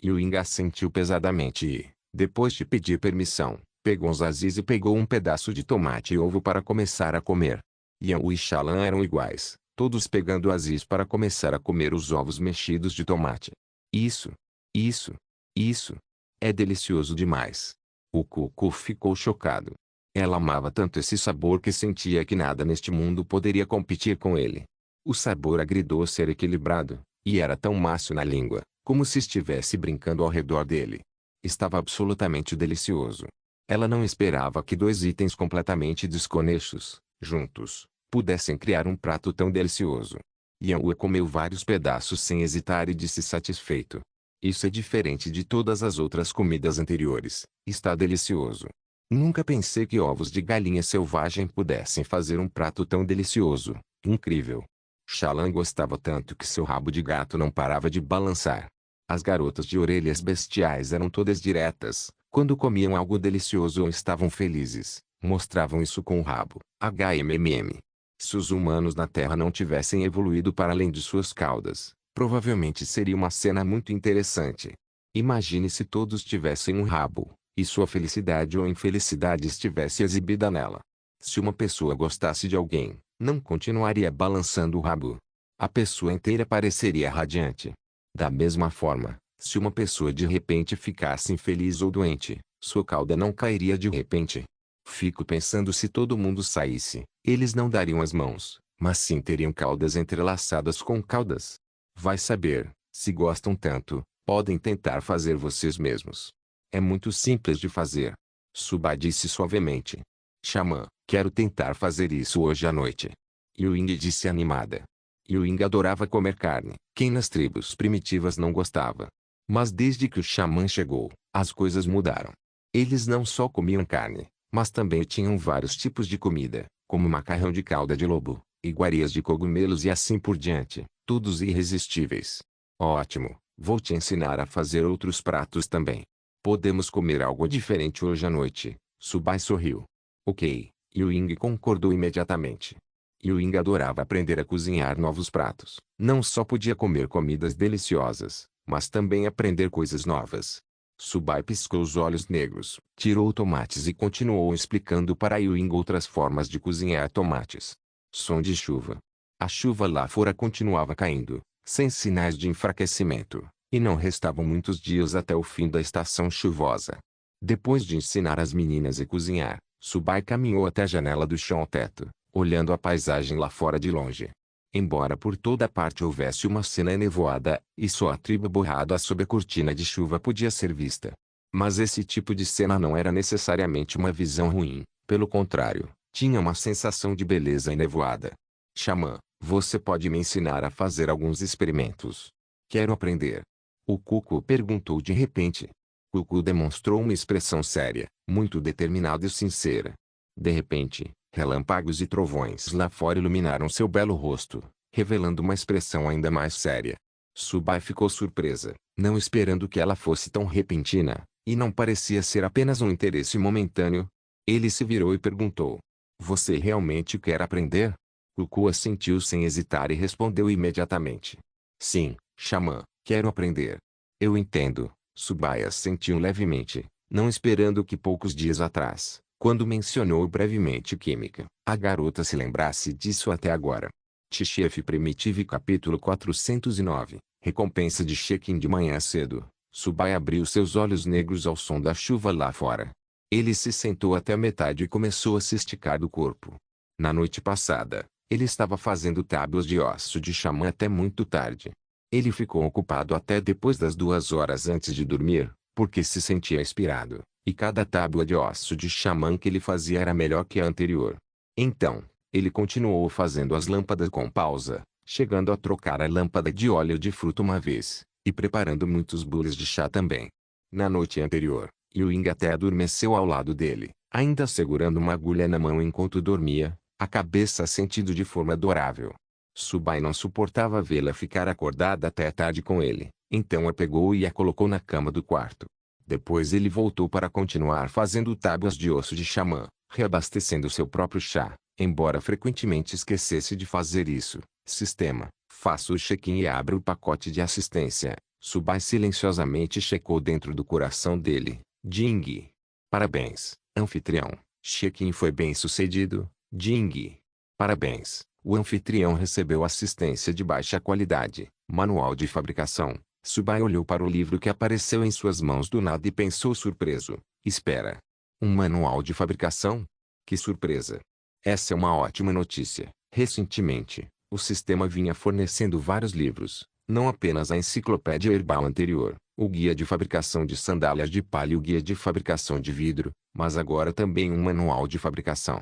Speaker 1: Yu-Ying assentiu pesadamente e, depois de pedir permissão, pegou os azis e pegou um pedaço de tomate e ovo para começar a comer. Yan e Xalan eram iguais, todos pegando azis para começar a comer os ovos mexidos de tomate. Isso, isso é delicioso demais. O Cucu ficou chocado. Ela amava tanto esse sabor que sentia que nada neste mundo poderia competir com ele. O sabor agridoce era equilibrado, e era tão macio na língua, como se estivesse brincando ao redor dele. Estava absolutamente delicioso. Ela não esperava que dois itens completamente desconexos, juntos, pudessem criar um prato tão delicioso. Yan-Ue comeu vários pedaços sem hesitar e disse satisfeito. Isso é diferente de todas as outras comidas anteriores. Está delicioso. Nunca pensei que ovos de galinha selvagem pudessem fazer um prato tão delicioso. Incrível. Xalan gostava tanto que seu rabo de gato não parava de balançar. As garotas de orelhas bestiais eram todas diretas. Quando comiam algo delicioso ou estavam felizes, mostravam isso com o rabo. HMMM. Se os humanos na Terra não tivessem evoluído para além de suas caudas, provavelmente seria uma cena muito interessante. Imagine se todos tivessem um rabo, e sua felicidade ou infelicidade estivesse exibida nela. Se uma pessoa gostasse de alguém, não continuaria balançando o rabo. A pessoa inteira pareceria radiante. Da mesma forma, se uma pessoa de repente ficasse infeliz ou doente, sua cauda não cairia de repente. Fico pensando se todo mundo saísse, eles não dariam as mãos, mas sim teriam caudas entrelaçadas com caudas. Vai saber, se gostam tanto, podem tentar fazer vocês mesmos. É muito simples de fazer. Suba disse suavemente. Xamã, quero tentar fazer isso hoje à noite. Yu-Ying disse animada. Yu-Ying adorava comer carne, quem nas tribos primitivas não gostava. Mas desde que o xamã chegou, as coisas mudaram. Eles não só comiam carne, mas também tinham vários tipos de comida, como macarrão de cauda de lobo, iguarias de cogumelos e assim por diante, todos irresistíveis. Ótimo, vou te ensinar a fazer outros pratos também. Podemos comer algo diferente hoje à noite. Subai sorriu. Ok, Yu-Ying concordou imediatamente. Yu-Ying adorava aprender a cozinhar novos pratos. Não só podia comer comidas deliciosas, mas também aprender coisas novas. Subai piscou os olhos negros, tirou tomates e continuou explicando para Yu-Ying outras formas de cozinhar tomates. Som de chuva. A chuva lá fora continuava caindo, sem sinais de enfraquecimento, e não restavam muitos dias até o fim da estação chuvosa. Depois de ensinar as meninas a cozinhar, Subai caminhou até a janela do chão ao teto, olhando a paisagem lá fora de longe. Embora por toda parte houvesse uma cena enevoada, e só a tribo borrada sob a cortina de chuva podia ser vista. Mas esse tipo de cena não era necessariamente uma visão ruim, pelo contrário, tinha uma sensação de beleza enevoada. Xamã, você pode me ensinar a fazer alguns experimentos? Quero aprender. O Cuco perguntou de repente. Cuco demonstrou uma expressão séria, muito determinada e sincera. De repente, relâmpagos e trovões lá fora iluminaram seu belo rosto, revelando uma expressão ainda mais séria. Subai ficou surpresa, não esperando que ela fosse tão repentina, e não parecia ser apenas um interesse momentâneo. Ele se virou e perguntou. Você realmente quer aprender? Cuco assentiu sem hesitar e respondeu imediatamente. Sim, xamã, quero aprender. Eu entendo. Subai assentiu levemente, não esperando que poucos dias atrás, quando mencionou brevemente química, a garota se lembrasse disso até agora. Tchef Primitive Capítulo 409 Recompensa de check-in de manhã cedo. Subai abriu seus olhos negros ao som da chuva lá fora. Ele se sentou até a metade e começou a se esticar do corpo. Na noite passada, ele estava fazendo tábuas de osso de xamã até muito tarde. Ele ficou ocupado até depois das 2 horas antes de dormir, porque se sentia inspirado, e cada tábua de osso de xamã que ele fazia era melhor que a anterior. Então, ele continuou fazendo as lâmpadas com pausa, chegando a trocar a lâmpada de óleo de fruta uma vez, e preparando muitos bules de chá também. Na noite anterior, Yu-Ying até adormeceu ao lado dele, ainda segurando uma agulha na mão enquanto dormia, a cabeça sentindo de forma adorável. Subai não suportava vê-la ficar acordada até tarde com ele, então a pegou e a colocou na cama do quarto. Depois ele voltou para continuar fazendo tábuas de osso de xamã, reabastecendo seu próprio chá, embora frequentemente esquecesse de fazer isso. Sistema: faça o check-in e abra o pacote de assistência. Subai silenciosamente checou dentro do coração dele. Ding. Parabéns, anfitrião. Check-in foi bem sucedido. Ding. Parabéns. O anfitrião recebeu assistência de baixa qualidade. Manual de fabricação. Subai olhou para o livro que apareceu em suas mãos do nada e pensou surpreso. Espera. Um manual de fabricação? Que surpresa. Essa é uma ótima notícia. Recentemente, o sistema vinha fornecendo vários livros, não apenas a enciclopédia herbal anterior, o guia de fabricação de sandálias de palha e o guia de fabricação de vidro, mas agora também um manual de fabricação.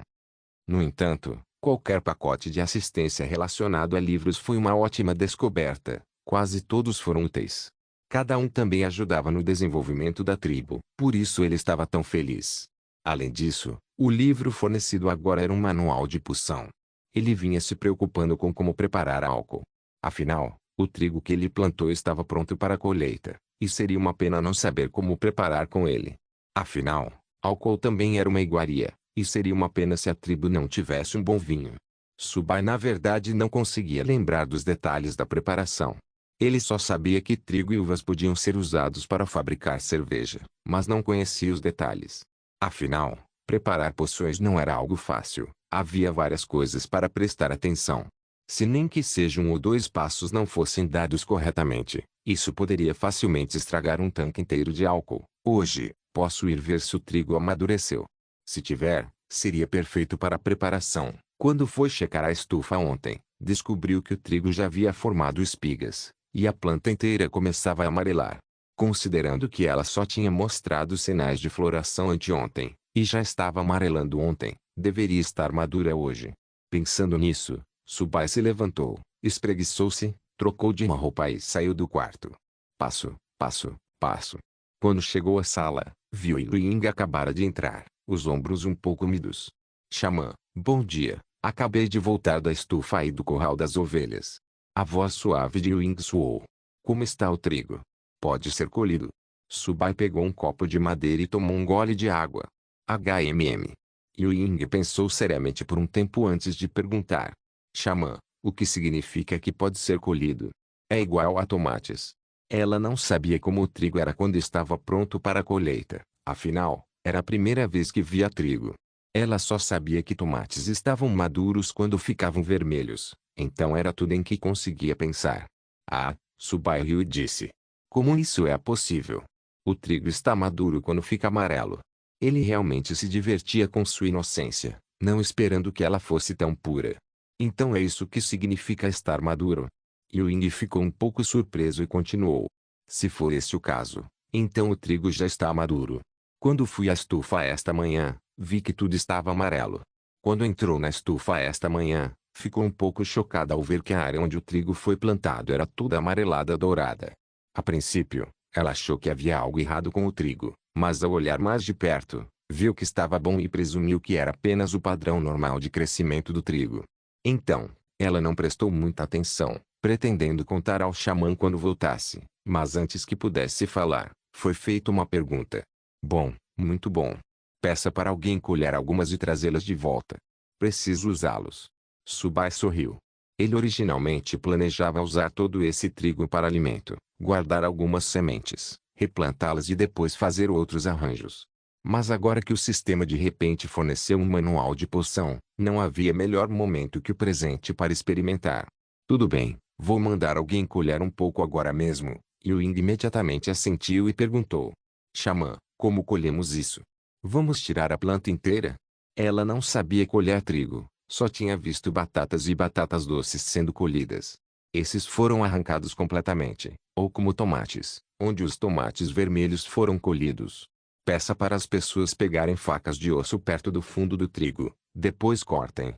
Speaker 1: No entanto, qualquer pacote de assistência relacionado a livros foi uma ótima descoberta. Quase todos foram úteis. Cada um também ajudava no desenvolvimento da tribo. Por isso ele estava tão feliz. Além disso, o livro fornecido agora era um manual de poção. Ele vinha se preocupando com como preparar álcool. Afinal, o trigo que ele plantou estava pronto para a colheita, e seria uma pena não saber como preparar com ele. Afinal, álcool também era uma iguaria, e seria uma pena se a tribo não tivesse um bom vinho. Subai na verdade não conseguia lembrar dos detalhes da preparação. Ele só sabia que trigo e uvas podiam ser usados para fabricar cerveja, mas não conhecia os detalhes. Afinal, preparar poções não era algo fácil, havia várias coisas para prestar atenção. Se nem que sejam 1 ou 2 passos não fossem dados corretamente, isso poderia facilmente estragar um tanque inteiro de álcool. Hoje, posso ir ver se o trigo amadureceu. Se tiver, seria perfeito para a preparação. Quando foi checar a estufa ontem, descobriu que o trigo já havia formado espigas, e a planta inteira começava a amarelar. Considerando que ela só tinha mostrado sinais de floração anteontem, e já estava amarelando ontem, deveria estar madura hoje. Pensando nisso, Subai se levantou, espreguiçou-se, trocou de uma roupa e saiu do quarto. Passo, passo, passo. Quando chegou à sala, viu Ying acabara de entrar, os ombros um pouco úmidos. Xamã, bom dia, acabei de voltar da estufa e do curral das ovelhas. A voz suave de Ying soou. Como está o trigo? Pode ser colhido. Subai pegou um copo de madeira e tomou um gole de água. HMM. Ying pensou seriamente por um tempo antes de perguntar. Xamã, o que significa que pode ser colhido? É igual a tomates. Ela não sabia como o trigo era quando estava pronto para a colheita, afinal, era a primeira vez que via trigo. Ela só sabia que tomates estavam maduros quando ficavam vermelhos, então era tudo em que conseguia pensar. Ah, Subai riu e disse. Como isso é possível? O trigo está maduro quando fica amarelo. Ele realmente se divertia com sua inocência, não esperando que ela fosse tão pura. Então é isso que significa estar maduro? Ying ficou um pouco surpreso e continuou. Se for esse o caso, então o trigo já está maduro. Quando fui à estufa esta manhã, vi que tudo estava amarelo. Quando entrou na estufa esta manhã, ficou um pouco chocada ao ver que a área onde o trigo foi plantado era toda amarelada dourada. A princípio, ela achou que havia algo errado com o trigo, mas ao olhar mais de perto, viu que estava bom e presumiu que era apenas o padrão normal de crescimento do trigo. Então, ela não prestou muita atenção, pretendendo contar ao xamã quando voltasse, mas antes que pudesse falar, foi feita uma pergunta. Bom, muito bom. Peça para alguém colher algumas e trazê-las de volta. Preciso usá-los. Subai sorriu. Ele originalmente planejava usar todo esse trigo para alimento, guardar algumas sementes, replantá-las e depois fazer outros arranjos. Mas agora que o sistema de repente forneceu um manual de poção, não havia melhor momento que o presente para experimentar. Tudo bem, vou mandar alguém colher um pouco agora mesmo. Ying imediatamente assentiu e perguntou. Xamã, como colhemos isso? Vamos tirar a planta inteira? Ela não sabia colher trigo, só tinha visto batatas e batatas doces sendo colhidas. Esses foram arrancados completamente, ou como tomates, onde os tomates vermelhos foram colhidos. Peça para as pessoas pegarem facas de osso perto do fundo do trigo, depois cortem.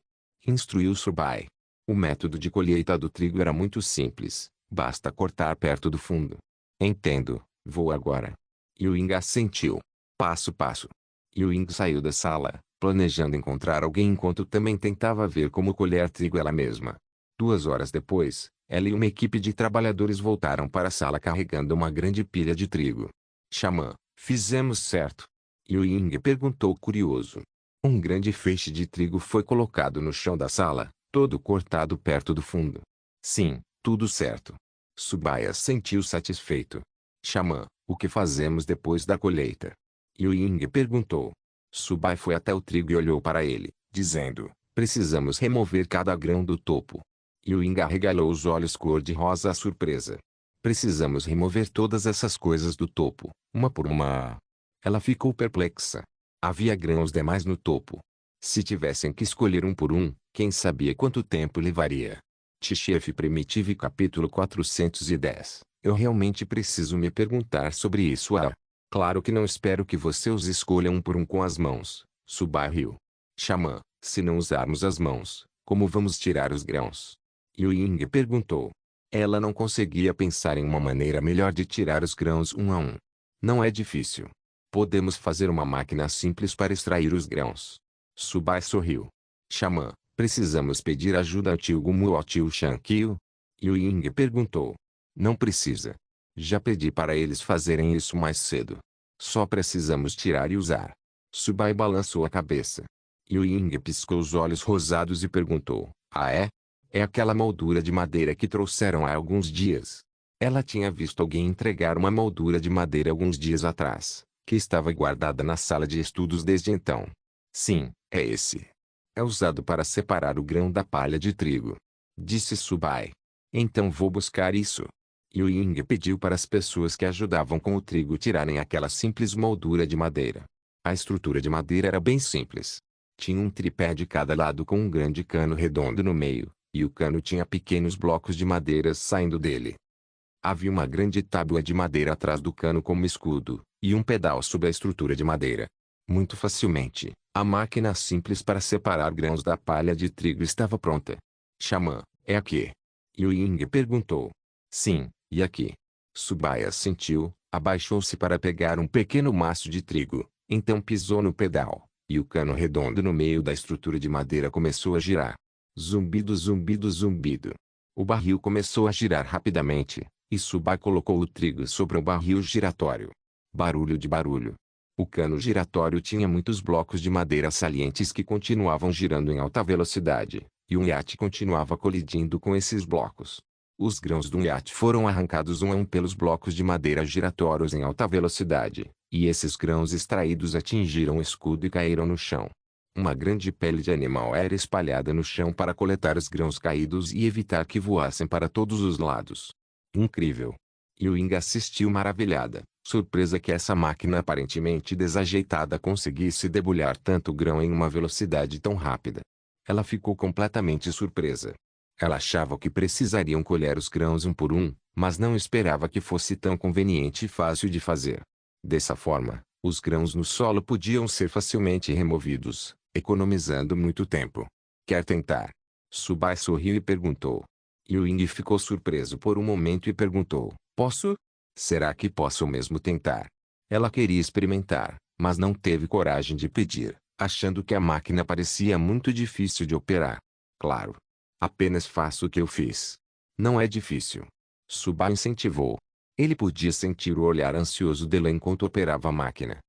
Speaker 1: Instruiu Subai. O método de colheita do trigo era muito simples, basta cortar perto do fundo. Entendo, vou agora. Ying assentiu. Passo. Ying saiu da sala, planejando encontrar alguém enquanto também tentava ver como colher trigo ela mesma. 2 horas depois, ela e uma equipe de trabalhadores voltaram para a sala carregando uma grande pilha de trigo. Xamã, fizemos certo? Ying perguntou curioso. Um grande feixe de trigo foi colocado no chão da sala, todo cortado perto do fundo. Sim, tudo certo. Subaya sentiu satisfeito. Xamã, o que fazemos depois da colheita? Ying perguntou. Subai foi até o trigo e olhou para ele, dizendo, precisamos remover cada grão do topo. Ying arregalou os olhos cor-de-rosa à surpresa. Precisamos remover todas essas coisas do topo, uma por uma. Ela ficou perplexa. Havia grãos demais no topo. Se tivessem que escolher um por um, quem sabia quanto tempo levaria? T-Chef Primitive capítulo 410. Eu realmente preciso me perguntar sobre isso. Claro que não espero que você os escolha um por um com as mãos. Subai riu. Xamã, se não usarmos as mãos, como vamos tirar os grãos? Ying perguntou. Ela não conseguia pensar em uma maneira melhor de tirar os grãos um a um. Não é difícil. Podemos fazer uma máquina simples para extrair os grãos. Subai sorriu. Xamã, precisamos pedir ajuda ao tio Gumu ou ao tio Shankyu? Ying perguntou. Não precisa. Já pedi para eles fazerem isso mais cedo. Só precisamos tirar e usar. Subai balançou a cabeça. Ying piscou os olhos rosados e perguntou. Ah é? É aquela moldura de madeira que trouxeram há alguns dias. Ela tinha visto alguém entregar uma moldura de madeira alguns dias atrás, que estava guardada na sala de estudos desde então. Sim, é esse. É usado para separar o grão da palha de trigo. Disse Subai. Então vou buscar isso. Ying pediu para as pessoas que ajudavam com o trigo tirarem aquela simples moldura de madeira. A estrutura de madeira era bem simples. Tinha um tripé de cada lado com um grande cano redondo no meio, e o cano tinha pequenos blocos de madeira saindo dele. Havia uma grande tábua de madeira atrás do cano como escudo, e um pedal sob a estrutura de madeira. Muito facilmente, a máquina simples para separar grãos da palha de trigo estava pronta. Xamã, é aqui? Ying perguntou. Sim, e aqui? Subaya assentiu, abaixou-se para pegar um pequeno maço de trigo, então pisou no pedal, e o cano redondo no meio da estrutura de madeira começou a girar. Zumbido, zumbido, zumbido. O barril começou a girar rapidamente, e Subai colocou o trigo sobre o barril giratório. Barulho de barulho. O cano giratório tinha muitos blocos de madeira salientes que continuavam girando em alta velocidade, e um iate continuava colidindo com esses blocos. Os grãos do iate foram arrancados um a um pelos blocos de madeira giratórios em alta velocidade, e esses grãos extraídos atingiram o escudo e caíram no chão. Uma grande pele de animal era espalhada no chão para coletar os grãos caídos e evitar que voassem para todos os lados. Incrível! Ying assistiu maravilhada, surpresa que essa máquina aparentemente desajeitada conseguisse debulhar tanto grão em uma velocidade tão rápida. Ela ficou completamente surpresa. Ela achava que precisariam colher os grãos um por um, mas não esperava que fosse tão conveniente e fácil de fazer. Dessa forma, os grãos no solo podiam ser facilmente removidos, economizando muito tempo. Quer tentar? Subai sorriu e perguntou. Ying ficou surpreso por um momento e perguntou, posso? Será que posso mesmo tentar? Ela queria experimentar, mas não teve coragem de pedir, achando que a máquina parecia muito difícil de operar. Claro. Apenas faça o que eu fiz. Não é difícil. Subai incentivou. Ele podia sentir o olhar ansioso dela enquanto operava a máquina.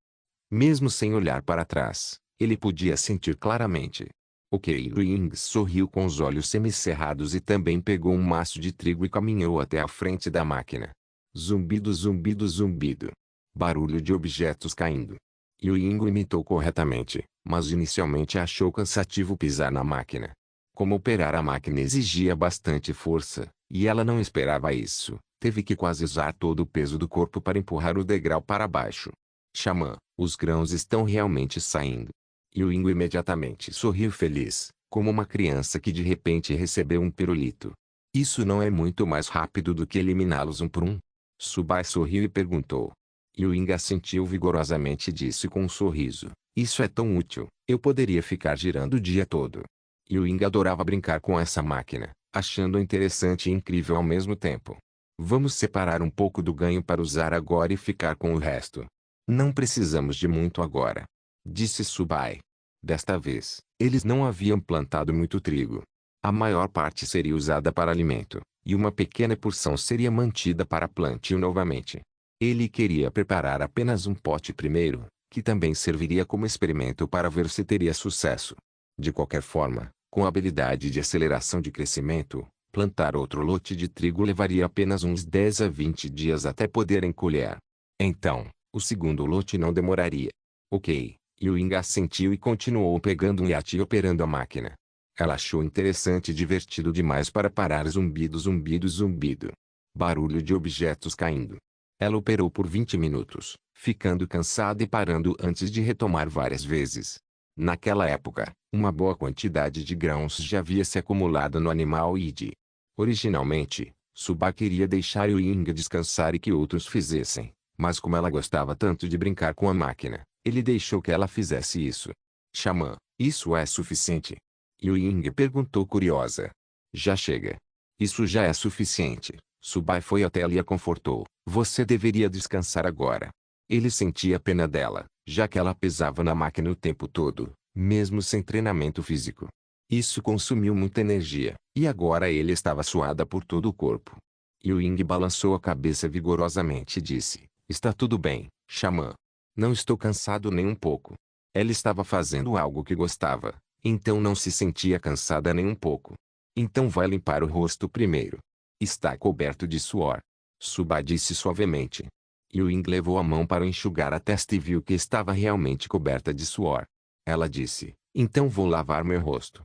Speaker 1: Mesmo sem olhar para trás, ele podia sentir claramente. Ok, Ying sorriu com os olhos semicerrados e também pegou um maço de trigo e caminhou até a frente da máquina. Zumbido, zumbido, zumbido. Barulho de objetos caindo. Ying imitou corretamente, mas inicialmente achou cansativo pisar na máquina. Como operar a máquina exigia bastante força, e ela não esperava isso, teve que quase usar todo o peso do corpo para empurrar o degrau para baixo. Xamã, os grãos estão realmente saindo. Ying imediatamente sorriu feliz, como uma criança que de repente recebeu um pirulito. Isso não é muito mais rápido do que eliminá-los um por um? Subai sorriu e perguntou. Ying assentiu vigorosamente e disse com um sorriso, isso é tão útil, eu poderia ficar girando o dia todo. Ying adorava brincar com essa máquina, achando interessante e incrível ao mesmo tempo. Vamos separar um pouco do ganho para usar agora e ficar com o resto. Não precisamos de muito agora. disse Subai. Desta vez, eles não haviam plantado muito trigo. A maior parte seria usada para alimento, e uma pequena porção seria mantida para plantio novamente. Ele queria preparar apenas um pote primeiro, que também serviria como experimento para ver se teria sucesso. De qualquer forma, com a habilidade de aceleração de crescimento, plantar outro lote de trigo levaria apenas uns 10 a 20 dias até poderem colher. Então, o segundo lote não demoraria. Ok, Ewing assentiu e continuou pegando um iate e operando a máquina. Ela achou interessante e divertido demais para parar. Zumbido, zumbido, zumbido. Barulho de objetos caindo. Ela operou por 20 minutos, ficando cansada e parando antes de retomar várias vezes. Naquela época, uma boa quantidade de grãos já havia se acumulado no animal ID. Originalmente, Suba queria deixar Ewing descansar e que outros fizessem, mas como ela gostava tanto de brincar com a máquina, ele deixou que ela fizesse isso. Xamã, isso é suficiente? Ewing perguntou curiosa. Já chega. Isso já é suficiente. Subai foi até ela e a confortou. Você deveria descansar agora. Ele sentia pena dela, já que ela pesava na máquina o tempo todo, mesmo sem treinamento físico. Isso consumiu muita energia, e agora ele estava suada por todo o corpo. Ewing balançou a cabeça vigorosamente e disse, está tudo bem, Xamã. Não estou cansado nem um pouco. Ela estava fazendo algo que gostava, então não se sentia cansada nem um pouco. Então vai limpar o rosto primeiro. Está coberto de suor. Suba disse suavemente. Ewing levou a mão para enxugar a testa e viu que estava realmente coberta de suor. Ela disse, então vou lavar meu rosto.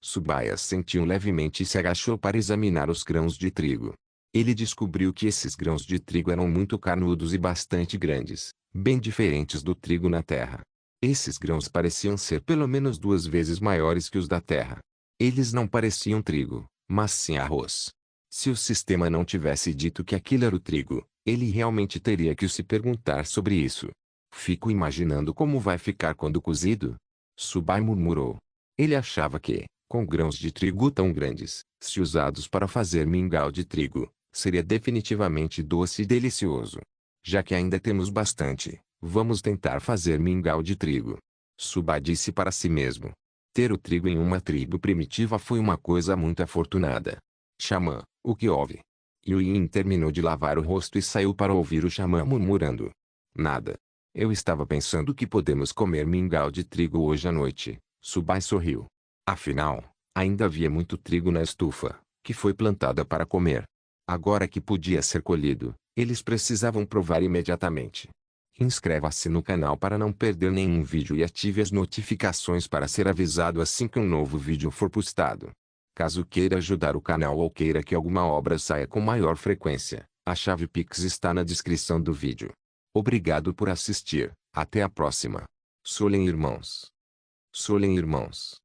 Speaker 1: Subaya sentiu levemente e se agachou para examinar os grãos de trigo. Ele descobriu que esses grãos de trigo eram muito carnudos e bastante grandes, bem diferentes do trigo na terra. Esses grãos pareciam ser pelo menos 2 vezes maiores que os da terra. Eles não pareciam trigo, mas sim arroz. Se o sistema não tivesse dito que aquilo era o trigo, ele realmente teria que se perguntar sobre isso. Fico imaginando como vai ficar quando cozido. Subai murmurou. Ele achava que, com grãos de trigo tão grandes, se usados para fazer mingau de trigo, seria definitivamente doce e delicioso. Já que ainda temos bastante, vamos tentar fazer mingau de trigo. Subai disse para si mesmo. Ter o trigo em uma tribo primitiva foi uma coisa muito afortunada. Xamã, o que houve? Ewing terminou de lavar o rosto e saiu para ouvir o xamã murmurando. Nada. Eu estava pensando que podemos comer mingau de trigo hoje à noite. Subai sorriu. Afinal, ainda havia muito trigo na estufa, que foi plantada para comer. Agora que podia ser colhido, eles precisavam provar imediatamente. Inscreva-se no canal para não perder nenhum vídeo e ative as notificações para ser avisado assim que um novo vídeo for postado. Caso queira ajudar o canal ou queira que alguma obra saia com maior frequência, a chave Pix está na descrição do vídeo. Obrigado por assistir, até a próxima. Solem irmãos. Solem irmãos.